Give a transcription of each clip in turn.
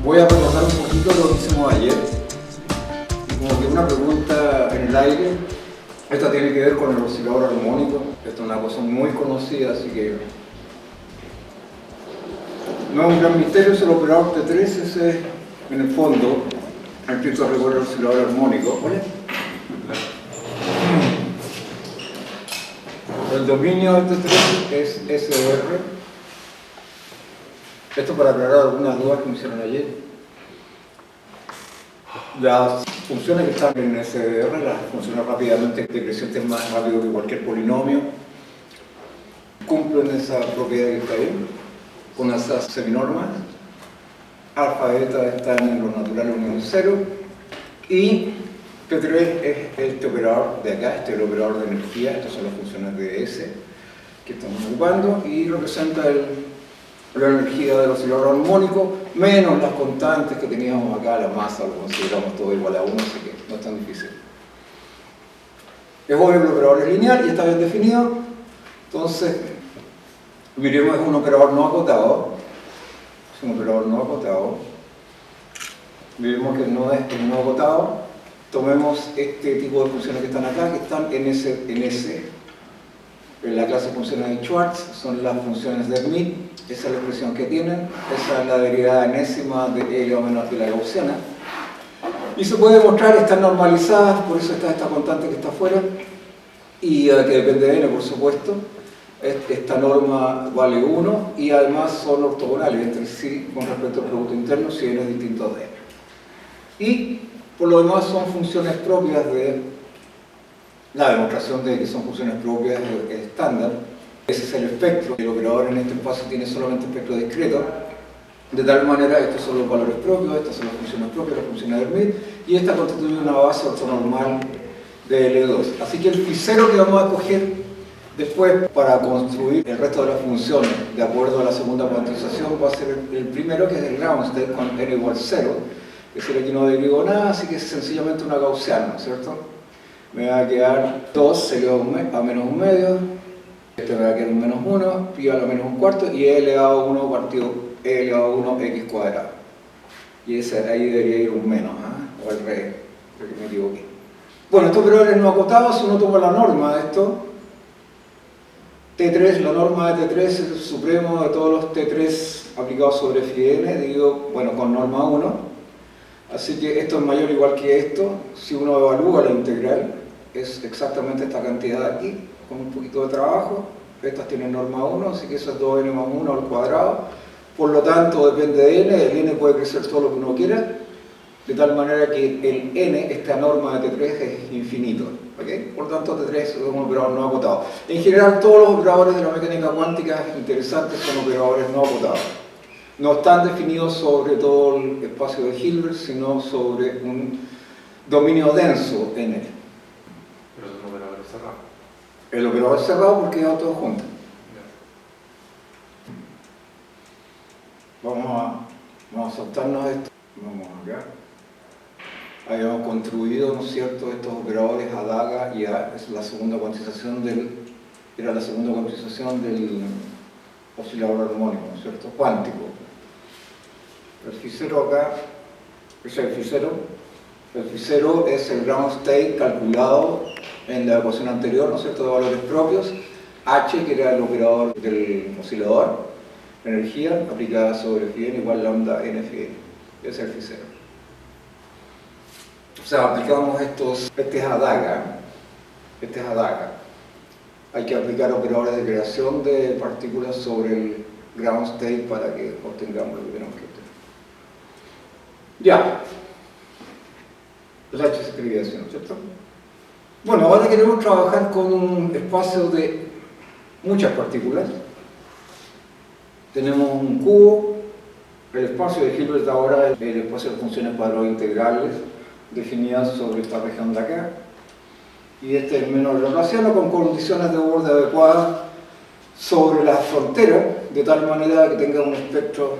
Voy a recordar un poquito lo que hicimos ayer. Y como que una pregunta en el aire. Esta tiene que ver con el oscilador armónico. Esta es una cosa muy conocida, así que no es un gran misterio. Es el operador T3, ese es, en el fondo, el Cristo recuerda el oscilador armónico. ¿Vale? El dominio del T3 es SR. Esto para aclarar algunas dudas que me hicieron ayer. Las funciones que están en SR, las funciones rápidamente decrecientes más rápido que cualquier polinomio, cumplen esa propiedad que está ahí, con esas seminormas. Alfa, beta están en lo natural unión 0. Y P3 es este operador de acá, este es el operador de energía, estas son las funciones de S que estamos ocupando, y representa la energía del oscilador armónico, menos las constantes que teníamos acá, la masa, lo consideramos todo igual a 1, así que no es tan difícil. Es obvio que el operador es lineal y está bien definido, entonces miremos, es un operador no acotado, es un operador no acotado, miremos que no es el no acotado, tomemos este tipo de funciones que están acá, que están en S. En la clase de funciones de Schwartz son las funciones de Schmidt, esa es la expresión que tienen, esa es la derivada enésima de E elevado a menos de la gaussiana. Y se puede demostrar, están normalizadas, por eso está esta constante que está afuera, y que depende de n, por supuesto. Esta norma vale 1 y además son ortogonales entre sí con respecto al producto interno si n es distinto de n. Y por lo demás son funciones propias de la demostración de que son funciones propias es estándar. Ese es el espectro. El operador en este espacio tiene solamente espectro discreto. De tal manera, estos son los valores propios, estas son las funciones propias, las funciones de Schmidt, y esta constituye una base ortonormal de L2. Así que el phi0 que vamos a coger después para construir el resto de las funciones de acuerdo a la segunda cuantización va a ser el primero, que es el ground state con n igual 0. Es decir, aquí no derivo nada, así que es sencillamente una gaussiana, ¿cierto? Me va a quedar 2 elevado a menos 1 medio, este me va a quedar un menos 1, pi a la menos 1 cuarto, y e elevado a 1 partido e elevado a 1 x cuadrado. Y ahí debería ir un menos, o al revés, porque me equivoqué. Bueno, estos operadores no acotados, si uno toma la norma de esto, T3, la norma de T3 es el supremo de todos los T3 aplicados sobre phi n, digo, bueno, con norma 1. Así que esto es mayor o igual que esto. Si uno evalúa la integral, es exactamente esta cantidad de aquí, con un poquito de trabajo. Estas tienen norma 1, así que eso es 2n más 1 al cuadrado. Por lo tanto, depende de n, el n puede crecer todo lo que uno quiera, de tal manera que el n, esta norma de T3, es infinito. ¿Okay? Por lo tanto, T3 es un operador no acotado. En general, todos los operadores de la mecánica cuántica interesantes son operadores no acotados. No están definidos sobre todo el espacio de Hilbert, sino sobre un dominio denso n. Pero es un operador cerrado. El operador es cerrado porque queda todo junto. Vamos a saltarnos esto. Vamos acá. Habíamos construido, ¿no es cierto?, estos operadores a daga y a es la segunda cuantización era la segunda cuantización del oscilador armónico, ¿no es cierto?, cuántico. El phi0 acá es el phi0. El phi0 es el ground state calculado en la ecuación anterior, ¿no es cierto?, de valores propios. H, que era el operador del oscilador, energía aplicada sobre phi n igual lambda n phi n. Ese es el phi0. O sea, aplicamos este es a daga. Hay que aplicar operadores de creación de partículas sobre el ground state para que obtengamos lo que tenemos que obtener. Ya. El H se escribe así, ¿no es cierto? Bueno, ahora queremos trabajar con un espacio de muchas partículas. Tenemos un cubo. El espacio de Hilbert ahora es el espacio de funciones cuadradas integrales definidas sobre esta región de acá. Y este es el menor laplaciano con condiciones de borde adecuadas sobre la frontera, de tal manera que tenga un espectro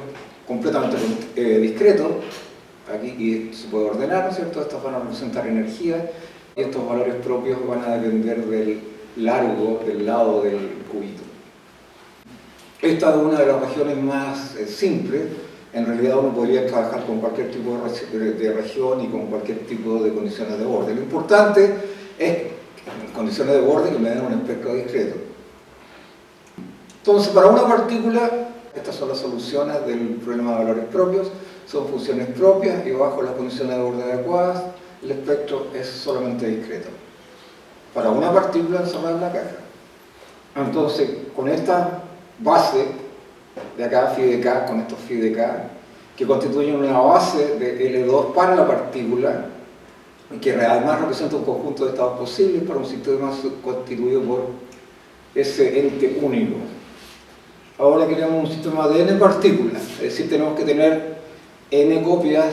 completamente discreto. Aquí y se puede ordenar, ¿no es cierto? Estas van a representar energía y estos valores propios van a depender del largo, del lado del cubito. Esta es una de las regiones más simples, en realidad uno podría trabajar con cualquier tipo de región y con cualquier tipo de condiciones de borde. Lo importante es condiciones de borde que me den un espectro discreto. Entonces, para una partícula, estas son las soluciones del problema de valores propios, son funciones propias y bajo las condiciones de borde adecuadas, el espectro es solamente discreto. Para una partícula encerrada en la caja. Entonces, con esta base de acá, phi de k, con estos phi de k, que constituyen una base de L2 para la partícula, que además representa un conjunto de estados posibles para un sistema constituido por ese ente único. Ahora queremos un sistema de n partículas, es decir, tenemos que tener n copias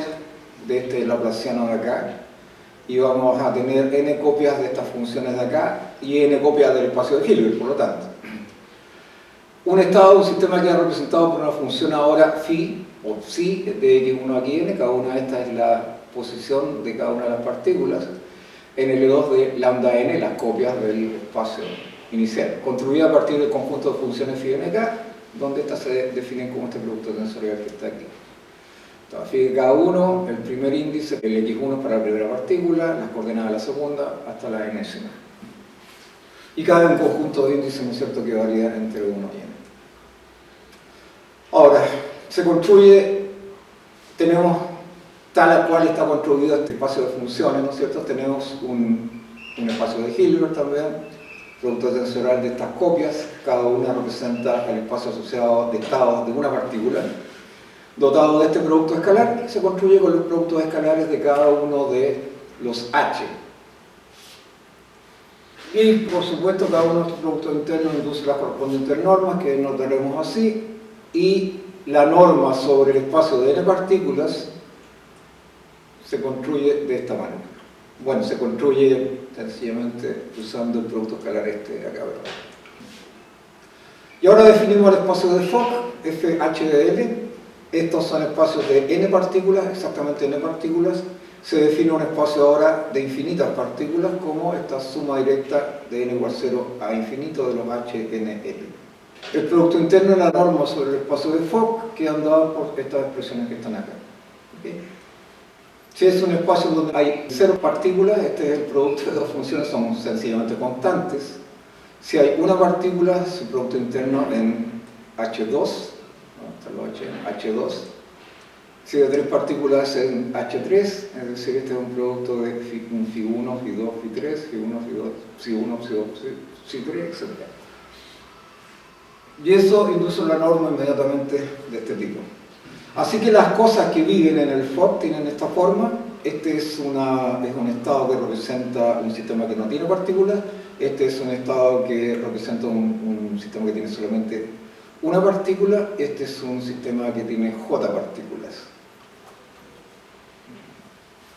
de este laplaciano de acá, y vamos a tener n copias de estas funciones de acá, y n copias del espacio de Hilbert, por lo tanto. Un estado de un sistema queda representado por una función ahora phi, o psi, de x1 a xn, cada una de estas es la posición de cada una de las partículas, en L2 de lambda n, las copias del espacio inicial, construida a partir del conjunto de funciones phi de k, donde estas se definen como este producto tensorial que está aquí. Entonces, phi de k1, el primer índice, el x1 para la primera partícula, las coordenadas de la segunda, hasta la enésima. Y cada un conjunto de índices, ¿no es cierto?, que varía entre 1 y n. Ahora, se construye, tenemos tal cual está construido este espacio de funciones, ¿no es cierto? Tenemos un espacio de Hilbert también, producto tensorial de estas copias, cada una representa el espacio asociado de estados de una partícula, dotado de este producto escalar, que se construye con los productos escalares de cada uno de los H. Y, por supuesto, cada uno de estos productos internos induce las correspondientes normas, que notaremos así, y la norma sobre el espacio de n partículas se construye de esta manera. Bueno, se construye sencillamente usando el producto escalar este acá, ¿verdad? Y ahora definimos el espacio de Fock, FH de L. Estos son espacios de n partículas, exactamente n partículas. Se define un espacio ahora de infinitas partículas como esta suma directa de n igual 0 a infinito de los HNL. El producto interno es la norma sobre el espacio de Fock, que han dado por estas expresiones que están acá. ¿Okay? Si es un espacio donde hay 0 partículas, este es el producto de dos funciones, son sencillamente constantes. Si hay una partícula, su producto interno en H2, ¿no? Está lo H en H2. Si hay 3 partículas en H3, es decir, este es un producto de un Φ1, Φ2, Φ3, Φ1, Φ2, Φ1, Φ2, Φ3, etc. Y eso induce una norma inmediatamente de este tipo. Así que las cosas que viven en el Fock tienen esta forma. Este es un estado que representa un sistema que no tiene partículas. Este es un estado que representa un sistema que tiene solamente una partícula. Este es un sistema que tiene J partículas.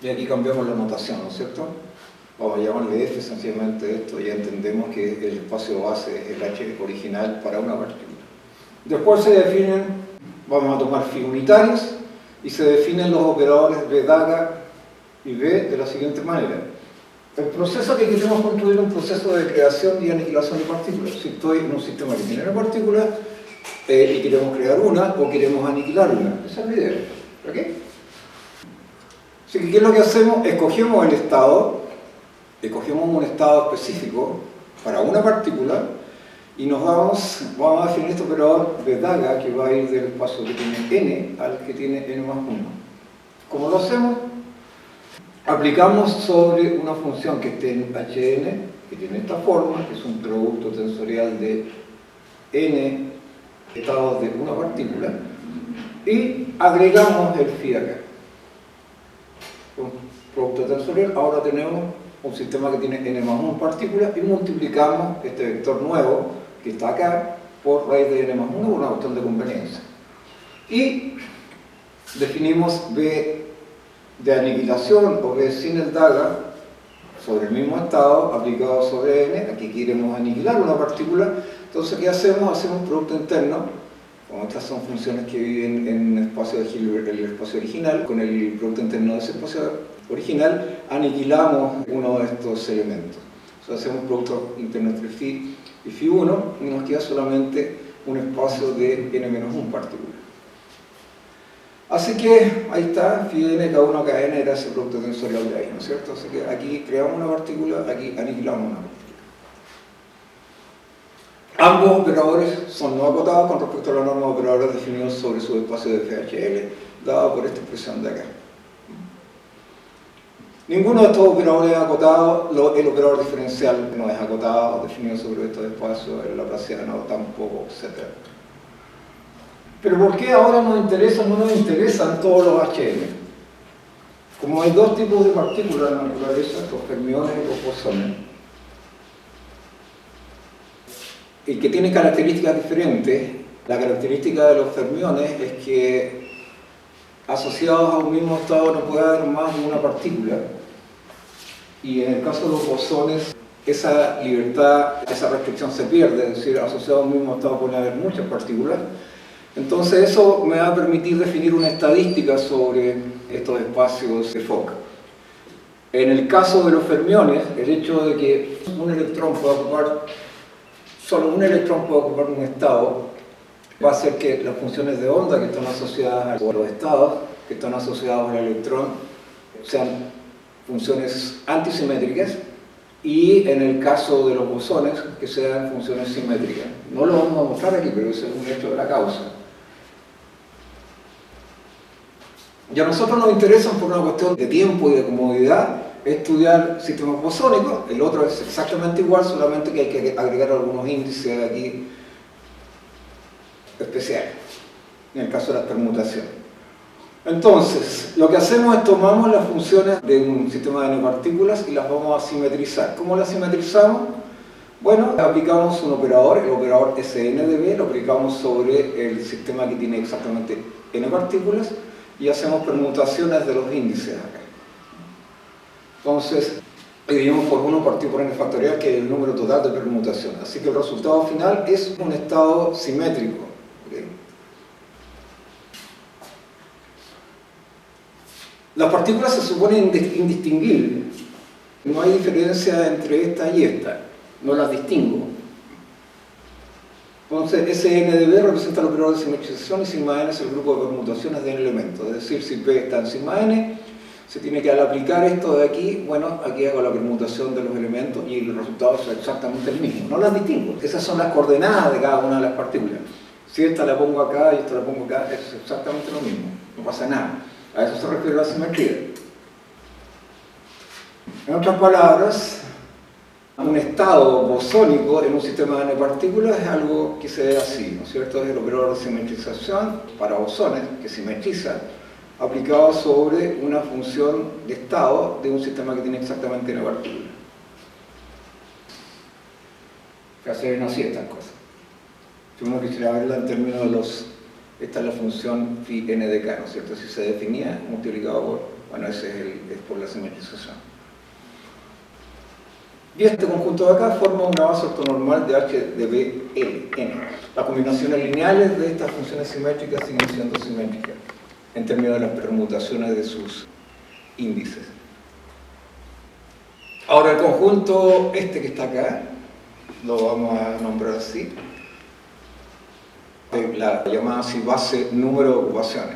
Y aquí cambiamos la notación, ¿no es cierto? Vamos a llamarle F sencillamente esto, y ya entendemos que el espacio base es el H original para una partícula. Después se definen, vamos a tomar phi unitarios, y se definen los operadores B daga y B de la siguiente manera. El proceso que queremos construir es un proceso de creación y aniquilación de partículas. Si estoy en un sistema que tiene una partícula y queremos crear una, o queremos aniquilar una. Esa es la idea. ¿Ok? Así que, ¿qué es lo que hacemos? Escogemos el estado, escogemos un estado específico para una partícula y vamos a definir este operador de daga que va a ir del espacio que tiene n al que tiene n más 1. ¿Cómo lo hacemos? Aplicamos sobre una función que esté en Hn, que tiene esta forma, que es un producto tensorial de n estados de una partícula, y agregamos el phi acá. Un producto tensorial, ahora tenemos un sistema que tiene n más 1 partículas y multiplicamos este vector nuevo que está acá por raíz de n más 1 por una cuestión de conveniencia. Y definimos B de aniquilación o B sin el daga sobre el mismo estado aplicado sobre n. Aquí queremos aniquilar una partícula. Entonces, ¿qué hacemos? Hacemos un producto interno. Como estas son funciones que viven en el espacio de Hilbert, el espacio original, con el producto interno de ese espacio original, aniquilamos uno de estos elementos. Entonces, hacemos un producto interno entre phi y phi1 y nos queda solamente un espacio de n-1 partículas. Así que ahí está, phi n, K1, Kn era ese producto tensorial de ahí, ¿no es cierto? Así que aquí creamos una partícula, aquí aniquilamos una partícula. Ambos operadores son no acotados con respecto a la norma de operadores definidos sobre su espacio de FHL, dado por esta expresión de acá. Ninguno de estos operadores es acotado, el operador diferencial no es acotado, definido sobre estos espacios, el laplaciano tampoco, etc. Pero ¿por qué ahora no nos interesan todos los HM? Como hay dos tipos de partículas en la naturaleza, los fermiones y los bosones, y que tienen características diferentes, la característica de los fermiones es que asociados a un mismo estado no puede haber más de una partícula, y en el caso de los bosones esa libertad, esa restricción se pierde, es decir, asociados a un mismo estado pueden haber muchas partículas. Entonces eso me va a permitir definir una estadística sobre estos espacios de Fock. En el caso de los fermiones, el hecho de que un electrón pueda ocupar, solo un electrón puede ocupar un estado, va a hacer que las funciones de onda que están asociadas a los estados, que están asociados al electrón, sean funciones antisimétricas, y en el caso de los bosones, que sean funciones simétricas. No lo vamos a mostrar aquí, pero ese es un hecho de la causa. Y a nosotros nos interesan por una cuestión de tiempo y de comodidad estudiar sistemas bosónicos. El otro es exactamente igual, solamente que hay que agregar algunos índices aquí especiales, en el caso de las permutaciones. Entonces, lo que hacemos es tomamos las funciones de un sistema de n partículas y las vamos a simetrizar. ¿Cómo las simetrizamos? Bueno, aplicamos un operador, el operador Sn de B, lo aplicamos sobre el sistema que tiene exactamente n partículas y hacemos permutaciones de los índices acá. Entonces, dividimos por 1 partido por n factorial, que es el número total de permutaciones. Así que el resultado final es un estado simétrico. ¿Okay? Las partículas se suponen indistinguibles. No hay diferencia entre esta y esta. No las distingo. Entonces, Sn de B representa el operador de simetrización y sigma n es el grupo de permutaciones de n elementos. Es decir, si P está en sigma n, se tiene que al aplicar esto de aquí, bueno, aquí hago la permutación de los elementos y el resultado es exactamente el mismo. No las distingo. Esas son las coordenadas de cada una de las partículas. Si esta la pongo acá y esta la pongo acá, es exactamente lo mismo. No pasa nada. A eso se refiere la simetría. En otras palabras, un estado bosónico en un sistema de n partículas es algo que se ve así, ¿no es cierto? Es el operador de simetrización para bosones, que simetriza, aplicado sobre una función de estado de un sistema que tiene exactamente n partículas. Casi ven así estas cosas. Si uno quisiera verla en términos de los... Esta es la función phi n de k, ¿no es cierto? Si se definía multiplicado por... Bueno, ese es por la simetrización. Y este conjunto de acá forma una base ortonormal de h de b l, n. Las combinaciones lineales de estas funciones simétricas siguen siendo simétricas en términos de las permutaciones de sus índices. Ahora el conjunto este que está acá, lo vamos a nombrar así, la llamada así base número de ocupaciones.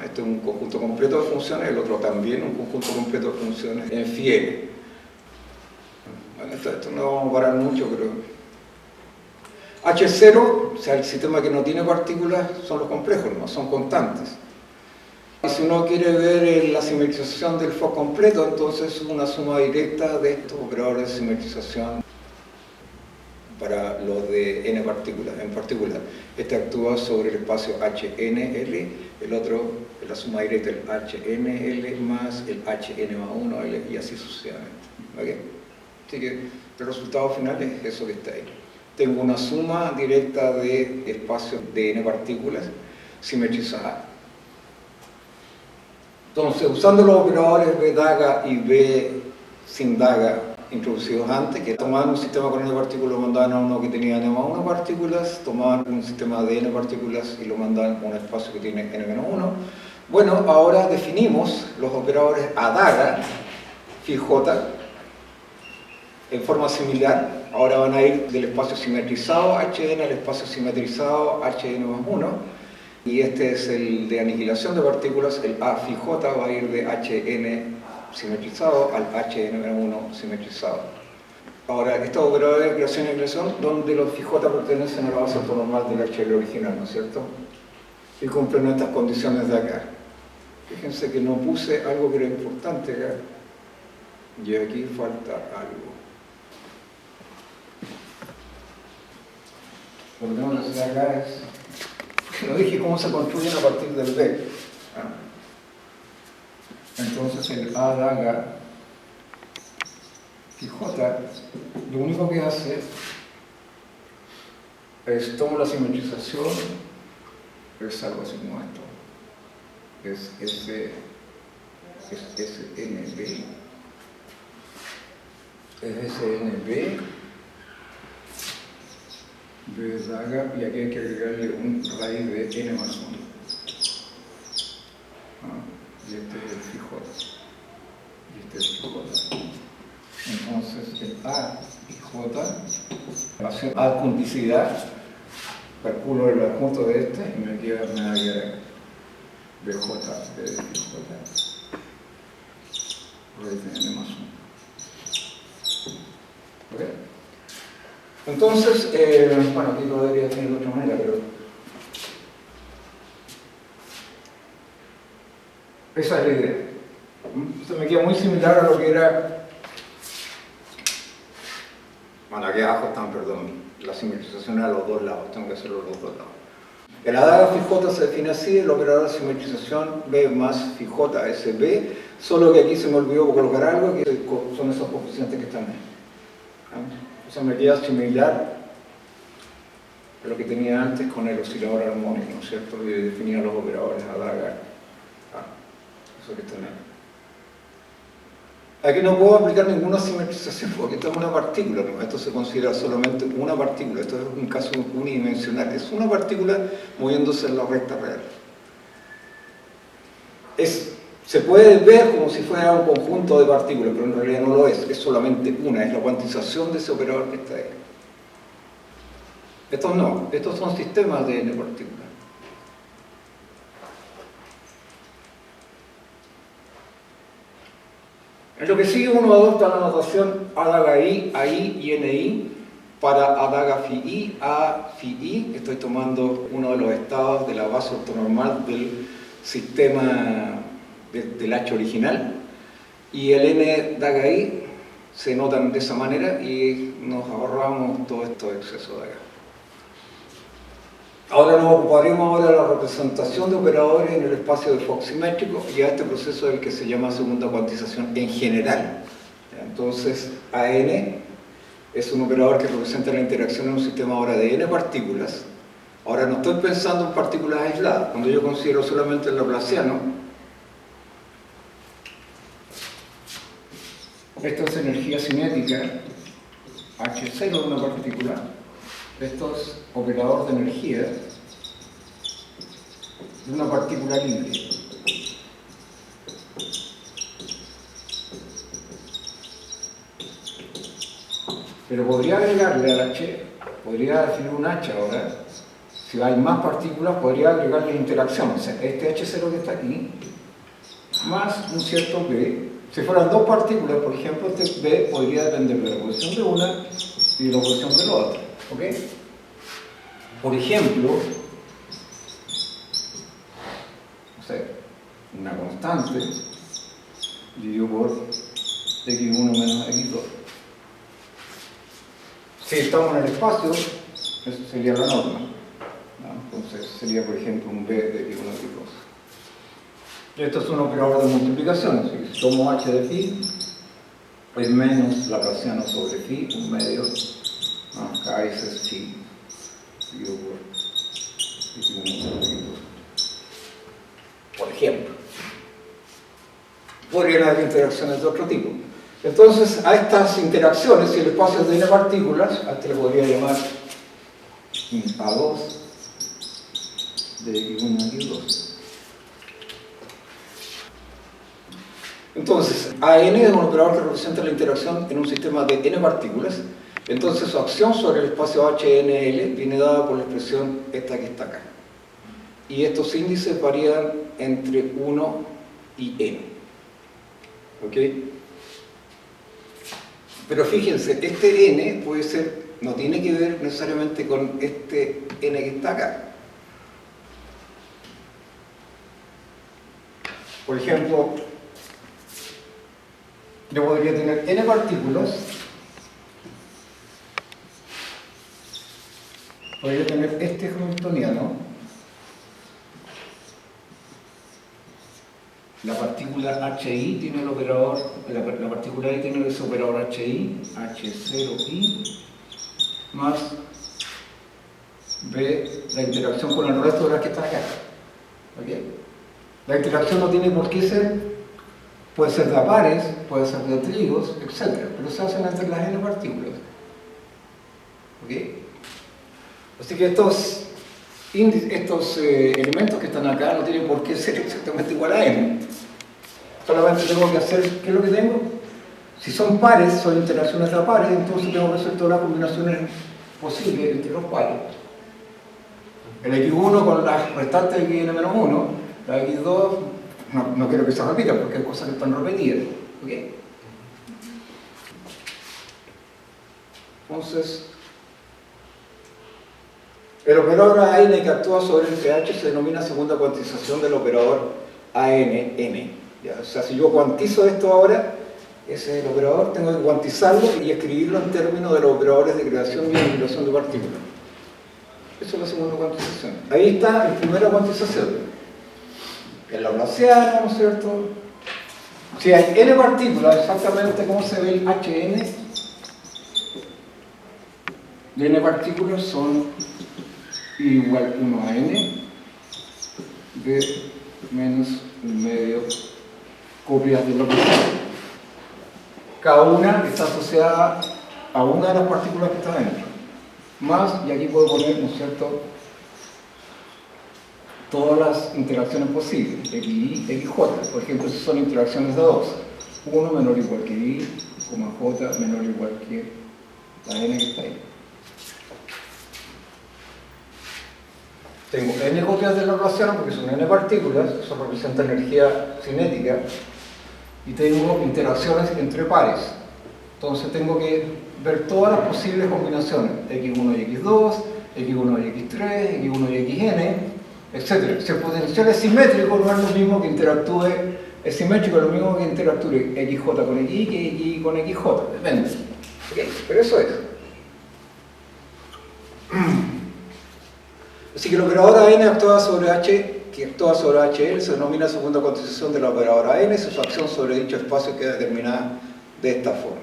Este es un conjunto completo de funciones, el otro también un conjunto completo de funciones en phi n. Bueno, esto no vamos a parar mucho, pero H0, o sea, el sistema que no tiene partículas, son los complejos, no son constantes. Y si uno quiere ver la simetrización del Fock completo, entonces es una suma directa de estos operadores de simetrización para los de n partículas. En particular, este actúa sobre el espacio HNL, el otro es la suma directa del HNL más el HN+1L y así sucesivamente. ¿Okay? Así que el resultado final es eso que está ahí. Tengo una suma directa de espacios de n partículas simetrizadas. Entonces, usando los operadores B daga y B sin daga introducidos antes, que tomaban un sistema con n partículas, lo mandaban a uno que tenía n+1 partículas, tomaban un sistema de n partículas y lo mandaban a un espacio que tiene n-1. Bueno, ahora definimos los operadores a daga, phi j, en forma similar. Ahora van a ir del espacio simetrizado Hn al espacio simetrizado Hn+1, Y este es el de aniquilación de partículas, el A phi j va a ir de Hn simetrizado al Hn1 simetrizado. Ahora, estos operadores de creación y aniquilación, donde los phi j pertenecen a la base ortonormal del HL original, ¿no es cierto? Y cumplen estas condiciones de acá. Fíjense que no puse algo que era importante acá, y aquí falta algo. Lo que tengo que hacer acá es, no dije cómo se construyen a partir del B. Entonces el A daga y J, lo único que hace es tomar la simetrización, es algo así como esto. Es SNB. Es SNB. B daga, y aquí hay que agregarle un raíz de n más 1. Y este es el phi j. Y este es el phi j. Entonces el A y J va a ser adjunticidad. Calculo el adjunto de este y me va a quedar BJ de phi j. Raíz de n más 1. ¿Ok? Entonces, bueno, aquí lo debería tener de otra manera, pero esa es la idea. Esto me queda muy similar a lo que era, bueno, aquí abajo están, perdón, la simetrización a los dos lados, tengo que hacerlo a los dos lados. El A daga phi j se define así, el operador de simetrización B más phi j es B, solo que aquí se me olvidó colocar algo, que son esos coeficientes que están ahí. Eso me queda similar a lo que tenía antes con el oscilador armónico, ¿no es cierto? Y definía los operadores A daga. Eso que están ahí. Aquí no puedo aplicar ninguna simetrización porque esto es una partícula, ¿no? Esto se considera solamente una partícula, esto es un caso unidimensional, es una partícula moviéndose en la recta real. Se puede ver como si fuera un conjunto de partículas, pero en realidad no lo es solamente una, es la cuantización de ese operador que está ahí. Estos no, estos son sistemas de n partículas. En lo que sigue uno adopta la notación A daga I, AI y NI para A daga phi I, A phi I. Estoy tomando uno de los estados de la base ortonormal del sistema del H original, y el N daga I se notan de esa manera y nos ahorramos todo estos excesos de acá. Ahora nos ocuparemos de la representación de operadores en el espacio de Fock simétrico, y a este proceso es el que se llama segunda cuantización en general. Entonces, AN es un operador que representa la interacción en un sistema ahora de n partículas. Ahora no estoy pensando en partículas aisladas. Cuando yo considero solamente el laplaciano, esto es energía cinética H0 de una partícula. Esto es operador de energía de una partícula libre. Pero podría agregarle al H, podría definir un H ahora. Si hay más partículas, podría agregarle interacción. O sea, este H0 que está aquí, más un cierto B. Si fueran dos partículas, por ejemplo, este B podría depender de la posición de una y de la posición de la otra. ¿Ok? Por ejemplo, no sé, una constante dividido por x1 menos x2. Si estamos en el espacio, eso sería la norma, ¿no? Entonces sería, por ejemplo, un b de x1 x2. Esto es un operador de multiplicación. Si tomo h de phi, es menos laplaciano sobre phi, un medio, acá ese es phi, dividido por x1 x2. Por ejemplo. Podrían haber interacciones de otro tipo. Entonces, a estas interacciones, si el espacio es de n partículas, a este le podría llamar A2 de x1 a x2. Entonces, AN es un operador que representa la interacción en un sistema de n partículas. Entonces, su acción sobre el espacio HNL viene dada por la expresión esta que está acá. y estos índices varían entre 1 y n. ¿Ok? Pero fíjense, este n puede ser, no tiene que ver necesariamente con este n que está acá. Por ejemplo, yo podría tener n partículas, podría tener este hamiltoniano, la partícula HI tiene el operador, la partícula I tiene ese operador HI, H0I, más B, la interacción con el resto de las que están acá. ¿Okay? La interacción no tiene por qué ser, puede ser de a pares, puede ser de tríos, etc. Pero se hacen entre las n partículas. ¿Okay? Así que estos elementos que están acá no tienen por qué ser exactamente igual a n. Solamente tengo que hacer, ¿qué es lo que tengo? Si son pares, son interacciones de a pares, entonces tengo que hacer todas las combinaciones posibles entre los pares. El x1 con las restantes de xn-1, la x2, no quiero que se repita porque hay cosas que están repetidas. ¿Okay? Entonces, el operador AN que actúa sobre el pH se denomina segunda cuantización del operador AN-N. ¿Ya? O sea, si yo cuantizo esto ahora, ese es el operador, tengo que cuantizarlo y escribirlo en términos de los operadores de creación y aniquilación de partículas. Eso es la segunda cuantización. Ahí está la primera cuantización. El laplaciano, ¿no es cierto? Si hay n partículas, exactamente cómo se ve el Hn, de n partículas son igual 1 a n de menos un medio copias de laplaciano. Cada una está asociada a una de las partículas que está dentro. Más, y aquí puedo poner, ¿no es cierto?, todas las interacciones posibles, XY, XJ. Por ejemplo, si son interacciones de 2. 1 menor o igual que Y, J menor o igual que la N que está ahí. Tengo n copias de laplaciano porque son n partículas, eso representa energía cinética, y tengo interacciones entre pares. Entonces tengo que ver todas las posibles combinaciones, x1 y x2, x1 y x3, x1 y xn, etc. Si el potencial es simétrico, no es lo mismo que interactúe, es simétrico, es lo mismo que interactúe xj con xy que xy con xj, depende. ¿Okay? Pero eso es. Así que el operador AN actúa sobre H, que actúa sobre HL, se denomina segunda cuantización del operador AN, y su acción sobre dicho espacio queda determinada de esta forma.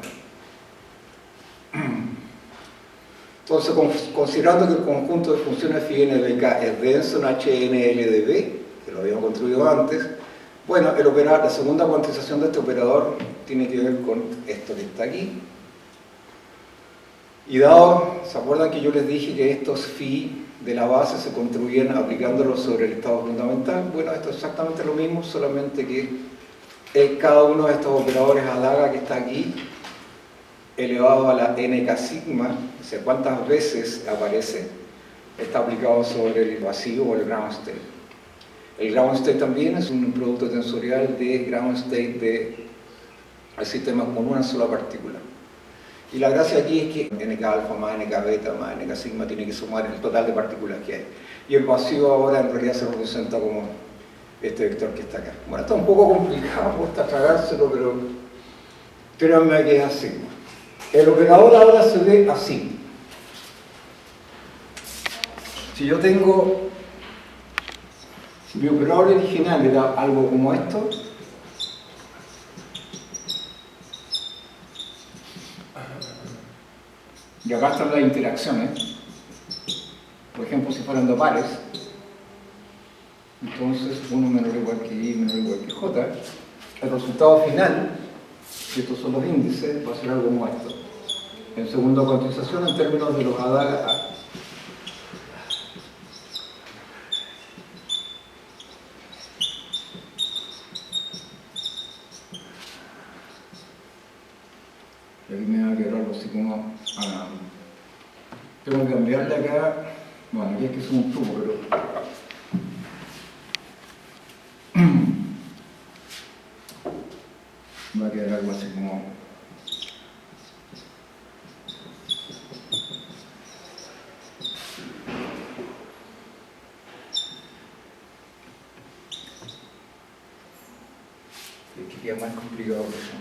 Entonces, considerando que el conjunto de funciones phi n de k es denso en HNL de B, que lo habíamos construido antes, bueno, la segunda cuantización de este operador tiene que ver con esto que está aquí. Y dado, ¿se acuerdan que yo les dije que estos phi de la base se construyen aplicándolos sobre el estado fundamental? Bueno, esto es exactamente lo mismo, solamente que cada uno de estos operadores Adaga que está aquí, elevado a la nk sigma, o sea, cuántas veces aparece, está aplicado sobre el vacío o el ground state. El ground state también es un producto tensorial de ground state del sistema con una sola partícula. Y la gracia aquí es que nk alfa más nk beta más nk sigma tiene que sumar el total de partículas que hay. Y el vacío ahora en realidad se representa como este vector que está acá. Bueno, está un poco complicado, cuesta tragárselo, pero créanme que es así. El operador ahora se ve así. Si yo tengo, si mi operador original era algo como esto, y acá están las interacciones, por ejemplo, si fueran dos pares, entonces 1 menor o igual que Y menor o igual que J, el resultado final, y estos son los índices, va a ser algo como esto. En segunda cuantización, en términos de los Adaga. Y aquí me va a quedar algo así como. Tengo que cambiarle acá. Bueno, aquí es que es un tubo, pero. Va a quedar algo así como... Es que queda más complicado que eso.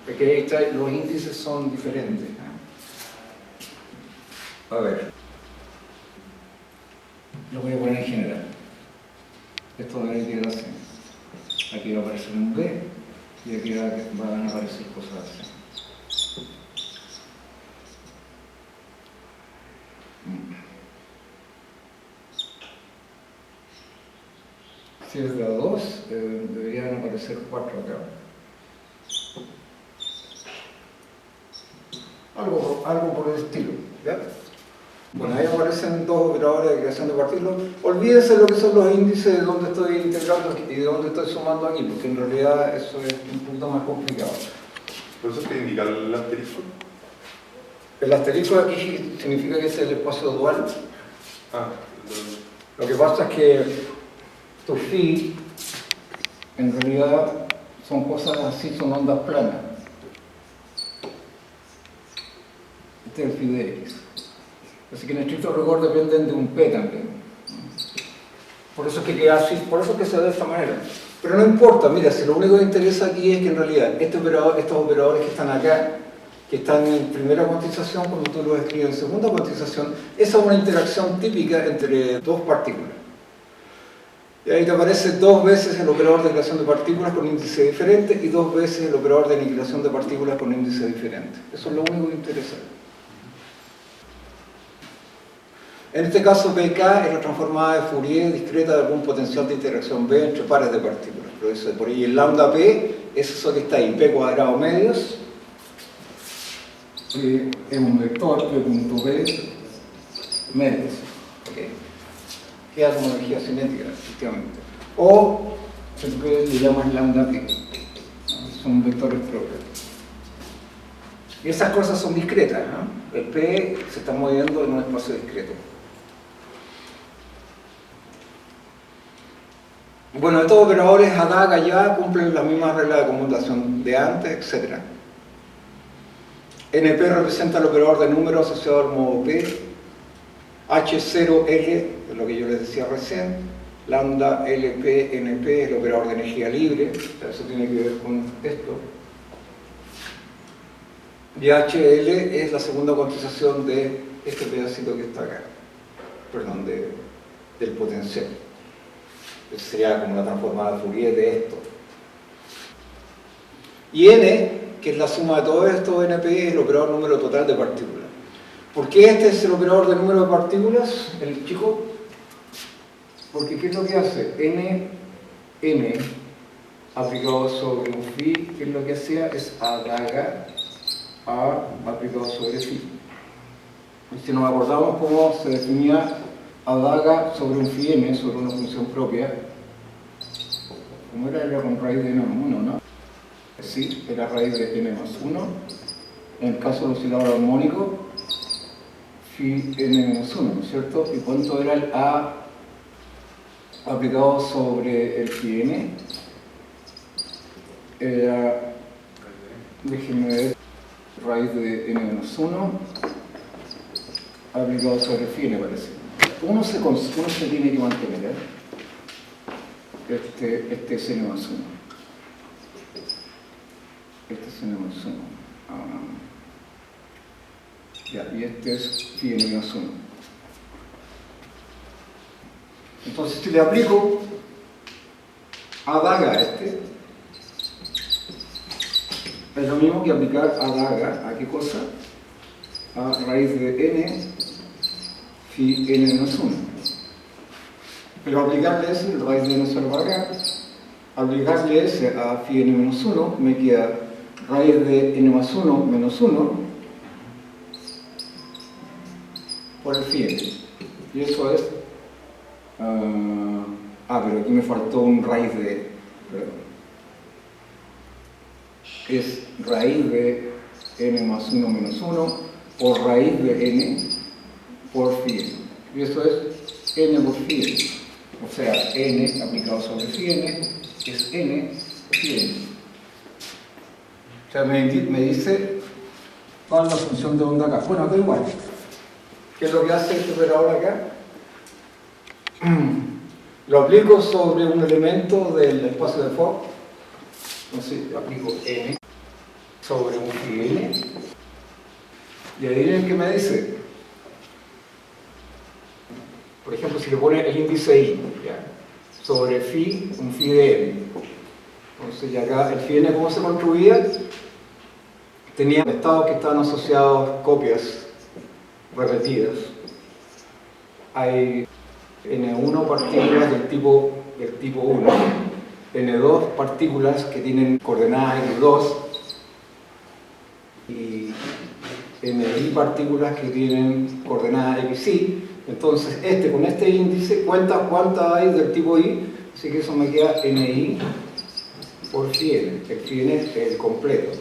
Porque ahí está, los índices son diferentes. A ver. Lo voy a poner en general. Esto debe quedar así. Aquí va a aparecer un B y aquí van a aparecer cosas así. Si es de a 2, deberían aparecer 4 acá. Algo por el estilo, ¿ya? Bueno, ahí aparecen dos operadores de creación de partículas. Olvídense lo que son los índices de dónde estoy integrando y de dónde estoy sumando aquí, porque en realidad eso es un poquito más complicado. ¿Por eso te indica el asterisco? El asterisco aquí significa que es el espacio dual. Ah, Lo que pasa es que tu phi, en realidad, son cosas así, son ondas planas. Este es el phi de x. Así que en estricto rigor dependen de un p también. Por eso es que queda así, por eso es que se ve de esta manera. Pero no importa, mira, si lo único que interesa aquí es que en realidad estos operadores que están acá, que están en primera cuantización, cuando tú los escribes en segunda cuantización, esa es una interacción típica entre dos partículas. Y ahí te aparece 2 veces el operador de creación de partículas con índice diferente y 2 veces el operador de aniquilación de partículas con índice diferente. Eso es lo único que interesa. En este caso, PK es la transformada de Fourier discreta de algún potencial de interacción B entre pares de partículas. Pero eso, por ahí el lambda P es eso que está ahí, P cuadrado medios, es un vector, P punto B medios. ¿Okay? Queda como energía cinética, efectivamente. O le llaman lambda P. Son vectores propios. Y esas cosas son discretas, ¿no? El P se está moviendo en un espacio discreto. Bueno, estos operadores ADAG ya cumplen las mismas reglas de conmutación de antes, etc. NP representa el operador de número asociado al modo P. H0L, es lo que yo les decía recién. Lambda, LP, NP, el operador de energía libre. Eso tiene que ver con esto. Y HL es la segunda cuantización de este pedacito que está acá. Perdón, del potencial. Sería como la transformada de Fourier de esto. Y N, que es la suma de todo esto, NP, es el operador número total de partículas. ¿Por qué este es el operador de número de partículas, el chico? Porque ¿qué es lo que hace? N aplicado sobre un phi, ¿qué es lo que hacía? Es ADAGA A aplicado sobre phi. Y si nos acordamos cómo se definía ADAGA sobre un phi n, sobre una función propia, ¿cómo era? Era con raíz de n más 1, ¿no? Sí, era raíz de n más 1. En el caso del oscilador armónico, phi n menos 1, ¿no es cierto? ¿Y cuánto era el A aplicado sobre el phi n? Era, déjenme ver, raíz de n menos 1 aplicado sobre phi n, parece. Uno se tiene que mantener, este es n más 1. Este es n más 1. Ya, y este es phi n menos 1. Entonces, si le aplico ADAGA a este, es lo mismo que aplicar ADAGA a qué cosa? A raíz de n phi n menos 1. Pero aplicarle ese, el raíz de n se lo va acá, aplicarle ese a phi n menos 1, me queda raíz de n más 1 menos 1 por el phi n. Y eso es... pero aquí me faltó un raíz de... Perdón. Es raíz de n más 1 menos 1 por raíz de n por phi n. Y eso es n por phi n. O sea, n aplicado sobre phi n es n phi n. O sea, me dice cuál es la función de onda acá. Bueno, da igual. ¿Qué es lo que hace este operador acá? Lo aplico sobre un elemento del espacio de Fock. Entonces aplico n sobre un phi n. Y adivinen qué me dice. Por ejemplo, si le pone el índice i, ¿ya? Sobre phi, un phi de n. Entonces, y acá el phi n, ¿cómo se construía? Tenía estados que estaban asociados copias repetidas. Hay n1 partículas del tipo 1, n2 partículas que tienen coordenadas x2 y ni partículas que tienen coordenadas xy. Entonces, con este índice cuenta cuántas hay del tipo i, así que eso me queda ni por phi n. El phi n es el completo.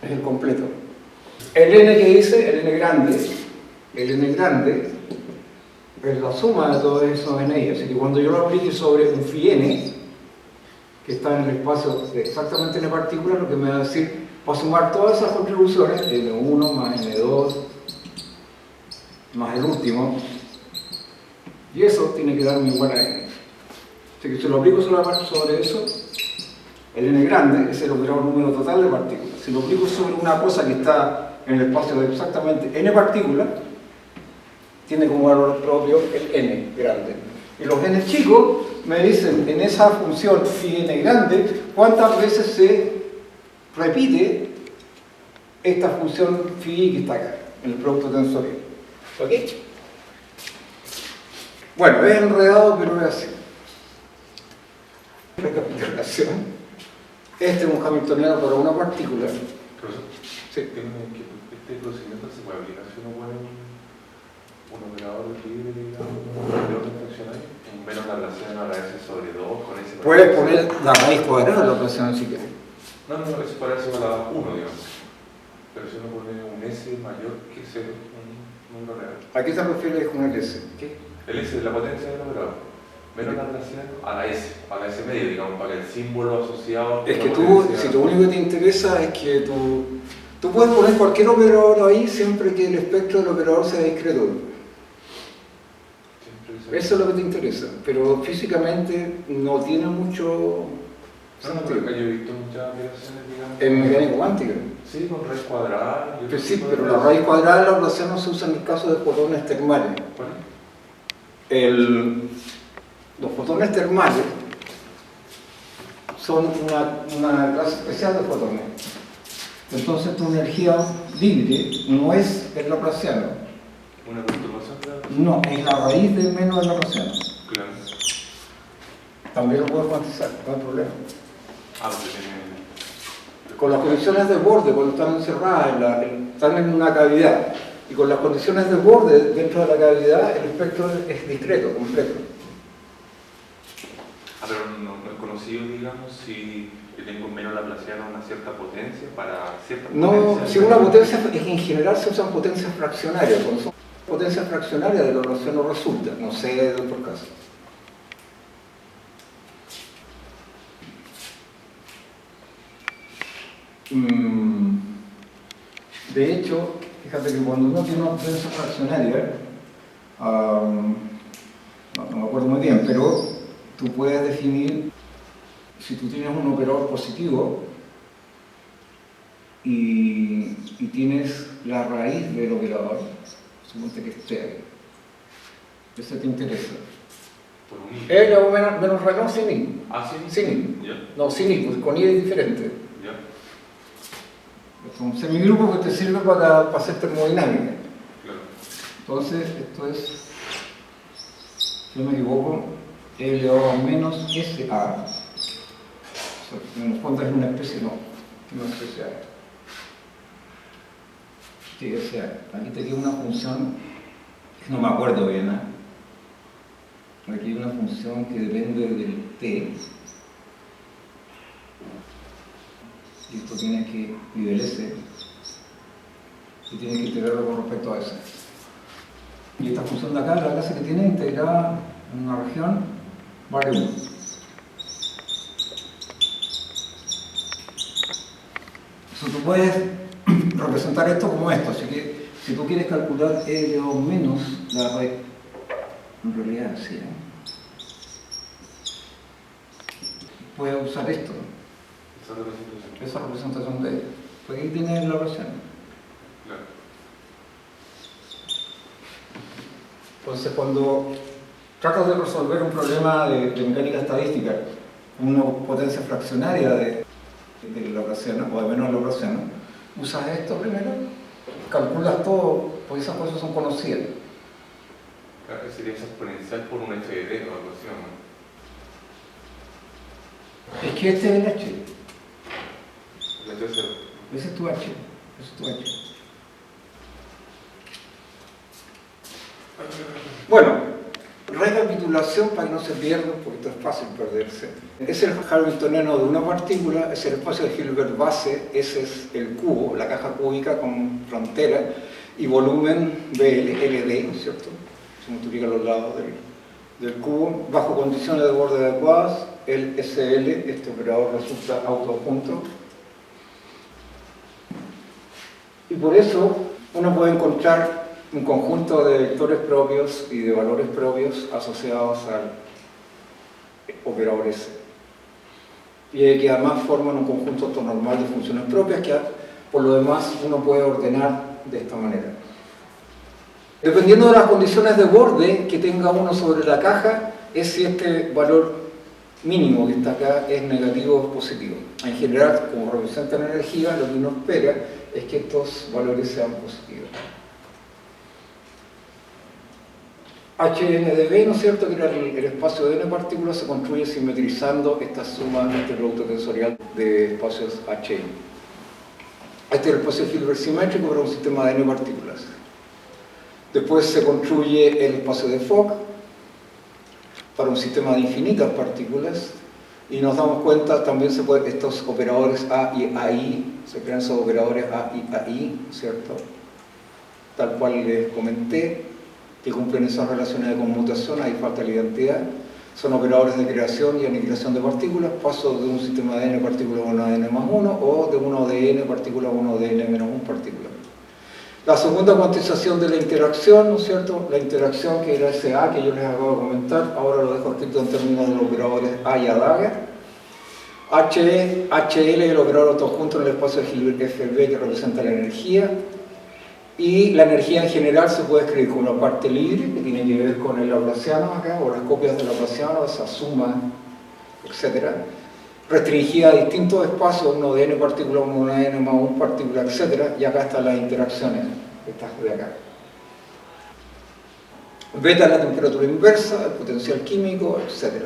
Es el completo. El n que dice, el n grande es la suma de todos esos ni. Así que cuando yo lo aplique sobre un phi n, que está en el espacio de exactamente n partículas, lo que me va a decir, va a sumar todas esas contribuciones, n1 más n2 más el último, y eso tiene que darme igual a n. Así que si lo aplico sobre eso, el n grande es el operador número total de partículas. Si lo aplico sobre una cosa que está en el espacio de exactamente n partículas, tiene como valor propio el n grande. Y los n chicos me dicen en esa función phi n grande cuántas veces se repite esta función phi i que está acá, en el producto tensorial. ¿Ok? Bueno, es enredado, pero es así. Recapitulación. Este es un hamiltoniano para una partícula. Profesor, Sí. este procedimiento se puede aplicar si uno pone un operador libre, digamos, un operador fraccionario, un menos laplaciano a la s sobre 2 con ese. Puedes poner la raíz cuadrada de la operación si quieres. No, eso para eso a la 1, digamos. Pero si uno pone un s mayor que 0, un número real. ¿A qué te refieres con el S? ¿Qué? El s es la potencia del operador. Menos laplaciano a la s medio, digamos, para que el símbolo asociado. Es que tú, si lo único que te interesa es que tú puedes poner cualquier operador ahí siempre que el espectro del operador sea discreto. Eso es lo que te interesa, pero físicamente no tiene mucho sentido. Yo he visto muchas aplicaciones, digamos. En mecánica cuántica. Sí, con raíz cuadrada. Pues sí, pero la raíz cuadrada de la operación no se usa en el caso de fotones termales. ¿Cuál? Los fotones termales son una clase especial de fotones. Entonces tu energía libre no es el laplaciano. ¿Una perturbación de la? No, es la raíz del menos del laplaciano. Claro. También lo puedo cuantizar, no hay problema. Porque tiene. Con las condiciones de borde, cuando están encerradas, están en una cavidad, y con las condiciones de borde dentro de la cavidad, el espectro es discreto, completo. Pero no es conocido, digamos, si yo tengo menos laplaciano una cierta potencia para cierta No, potencia. si una potencia, en general se usan potencias fraccionarias. Cuando son potencias fraccionarias de la relación no resulta, no sé de otro caso. De hecho, fíjate que cuando uno tiene una potencia fraccionaria, no me acuerdo muy bien, pero tú puedes definir, si tú tienes un operador positivo y tienes la raíz del operador, suponte que esté ahí, eso te interesa. Por un i. Es o menos raíz, no, sin i. Ah, sí. Sin i. Ya. No, sin i, pues con i es diferente. Ya. Es un semigrupo que te sirve para hacer termodinámica. Claro. Entonces, esto es, si no me equivoco, e elevado a menos SA. O sea, en el fondo es una especie, no una especie A. Sí, SA. Aquí te queda una función, que no me acuerdo bien, ¿eh? Aquí hay una función que depende del t. Y esto tienes que, y del s, y tienes que integrarlo con respecto a s. Y y esta función de acá, la clase que tiene integrada en una región, vale 1. Entonces tú puedes representar esto como esto, así que si tú quieres calcular e elevado menos la red, en realidad así, puedes usar esto, esa representación de ella, porque aquí tienes la ecuación. Claro. Entonces cuando tratas de resolver un problema de mecánica estadística, una potencia fraccionaria de Laplaciano, o de menos Laplaciano, usas esto primero, calculas todo, porque esas cosas son conocidas. Claro, sería esa exponencial por una f de t o algo así, ¿no? Es que este es el h. La h es 0. Ese es tu h. Ese es tu h. Bueno, recapitulación para que no se pierda, porque esto es fácil perderse. Es el hamiltoniano de una partícula, es el espacio de Hilbert base, ese es el cubo, la caja cúbica con frontera y volumen BL, LD, ¿cierto? Se multiplican los lados del cubo, bajo condiciones de borde adecuadas, el SL, este operador resulta autopunto. Y por eso uno puede encontrar un conjunto de vectores propios y de valores propios asociados al operador S. Y que además forman un conjunto ortonormal de funciones propias que por lo demás uno puede ordenar de esta manera. Dependiendo de las condiciones de borde que tenga uno sobre la caja, es si este valor mínimo que está acá es negativo o positivo. En general, como representan energía, lo que uno espera es que estos valores sean positivos. Hn de B, ¿no es cierto?, que era el espacio de n partículas, se construye simetrizando esta suma, este producto tensorial de espacios Hn. Este es el espacio Hilbert simétrico para un sistema de n partículas. Después se construye el espacio de Fock para un sistema de infinitas partículas y nos damos cuenta también estos operadores A y AI, se crean esos operadores A y AI, ¿cierto?, tal cual les comenté, que cumplen esas relaciones de conmutación, ahí falta la identidad, son operadores de creación y aniquilación de partículas, paso de un sistema de n partículas a uno de n más 1 o de uno de n partículas a uno de n menos 1 partículas. La segunda cuantización de la interacción, ¿no es cierto?, la interacción que era ese A que yo les acabo de comentar, ahora lo dejo escrito en términos de los operadores A y Adaga. HL, el operador autojunto en el espacio de Hilbert FB que representa la energía. Y la energía en general se puede escribir como una parte libre, que tiene que ver con el Laplaciano acá, o las copias del Laplaciano, esa suma, etc. Restringida a distintos espacios, uno de n partículas, uno de n más 1 partícula, etc. Y acá están las interacciones, estas de acá. Beta es la temperatura inversa, el potencial químico, etc.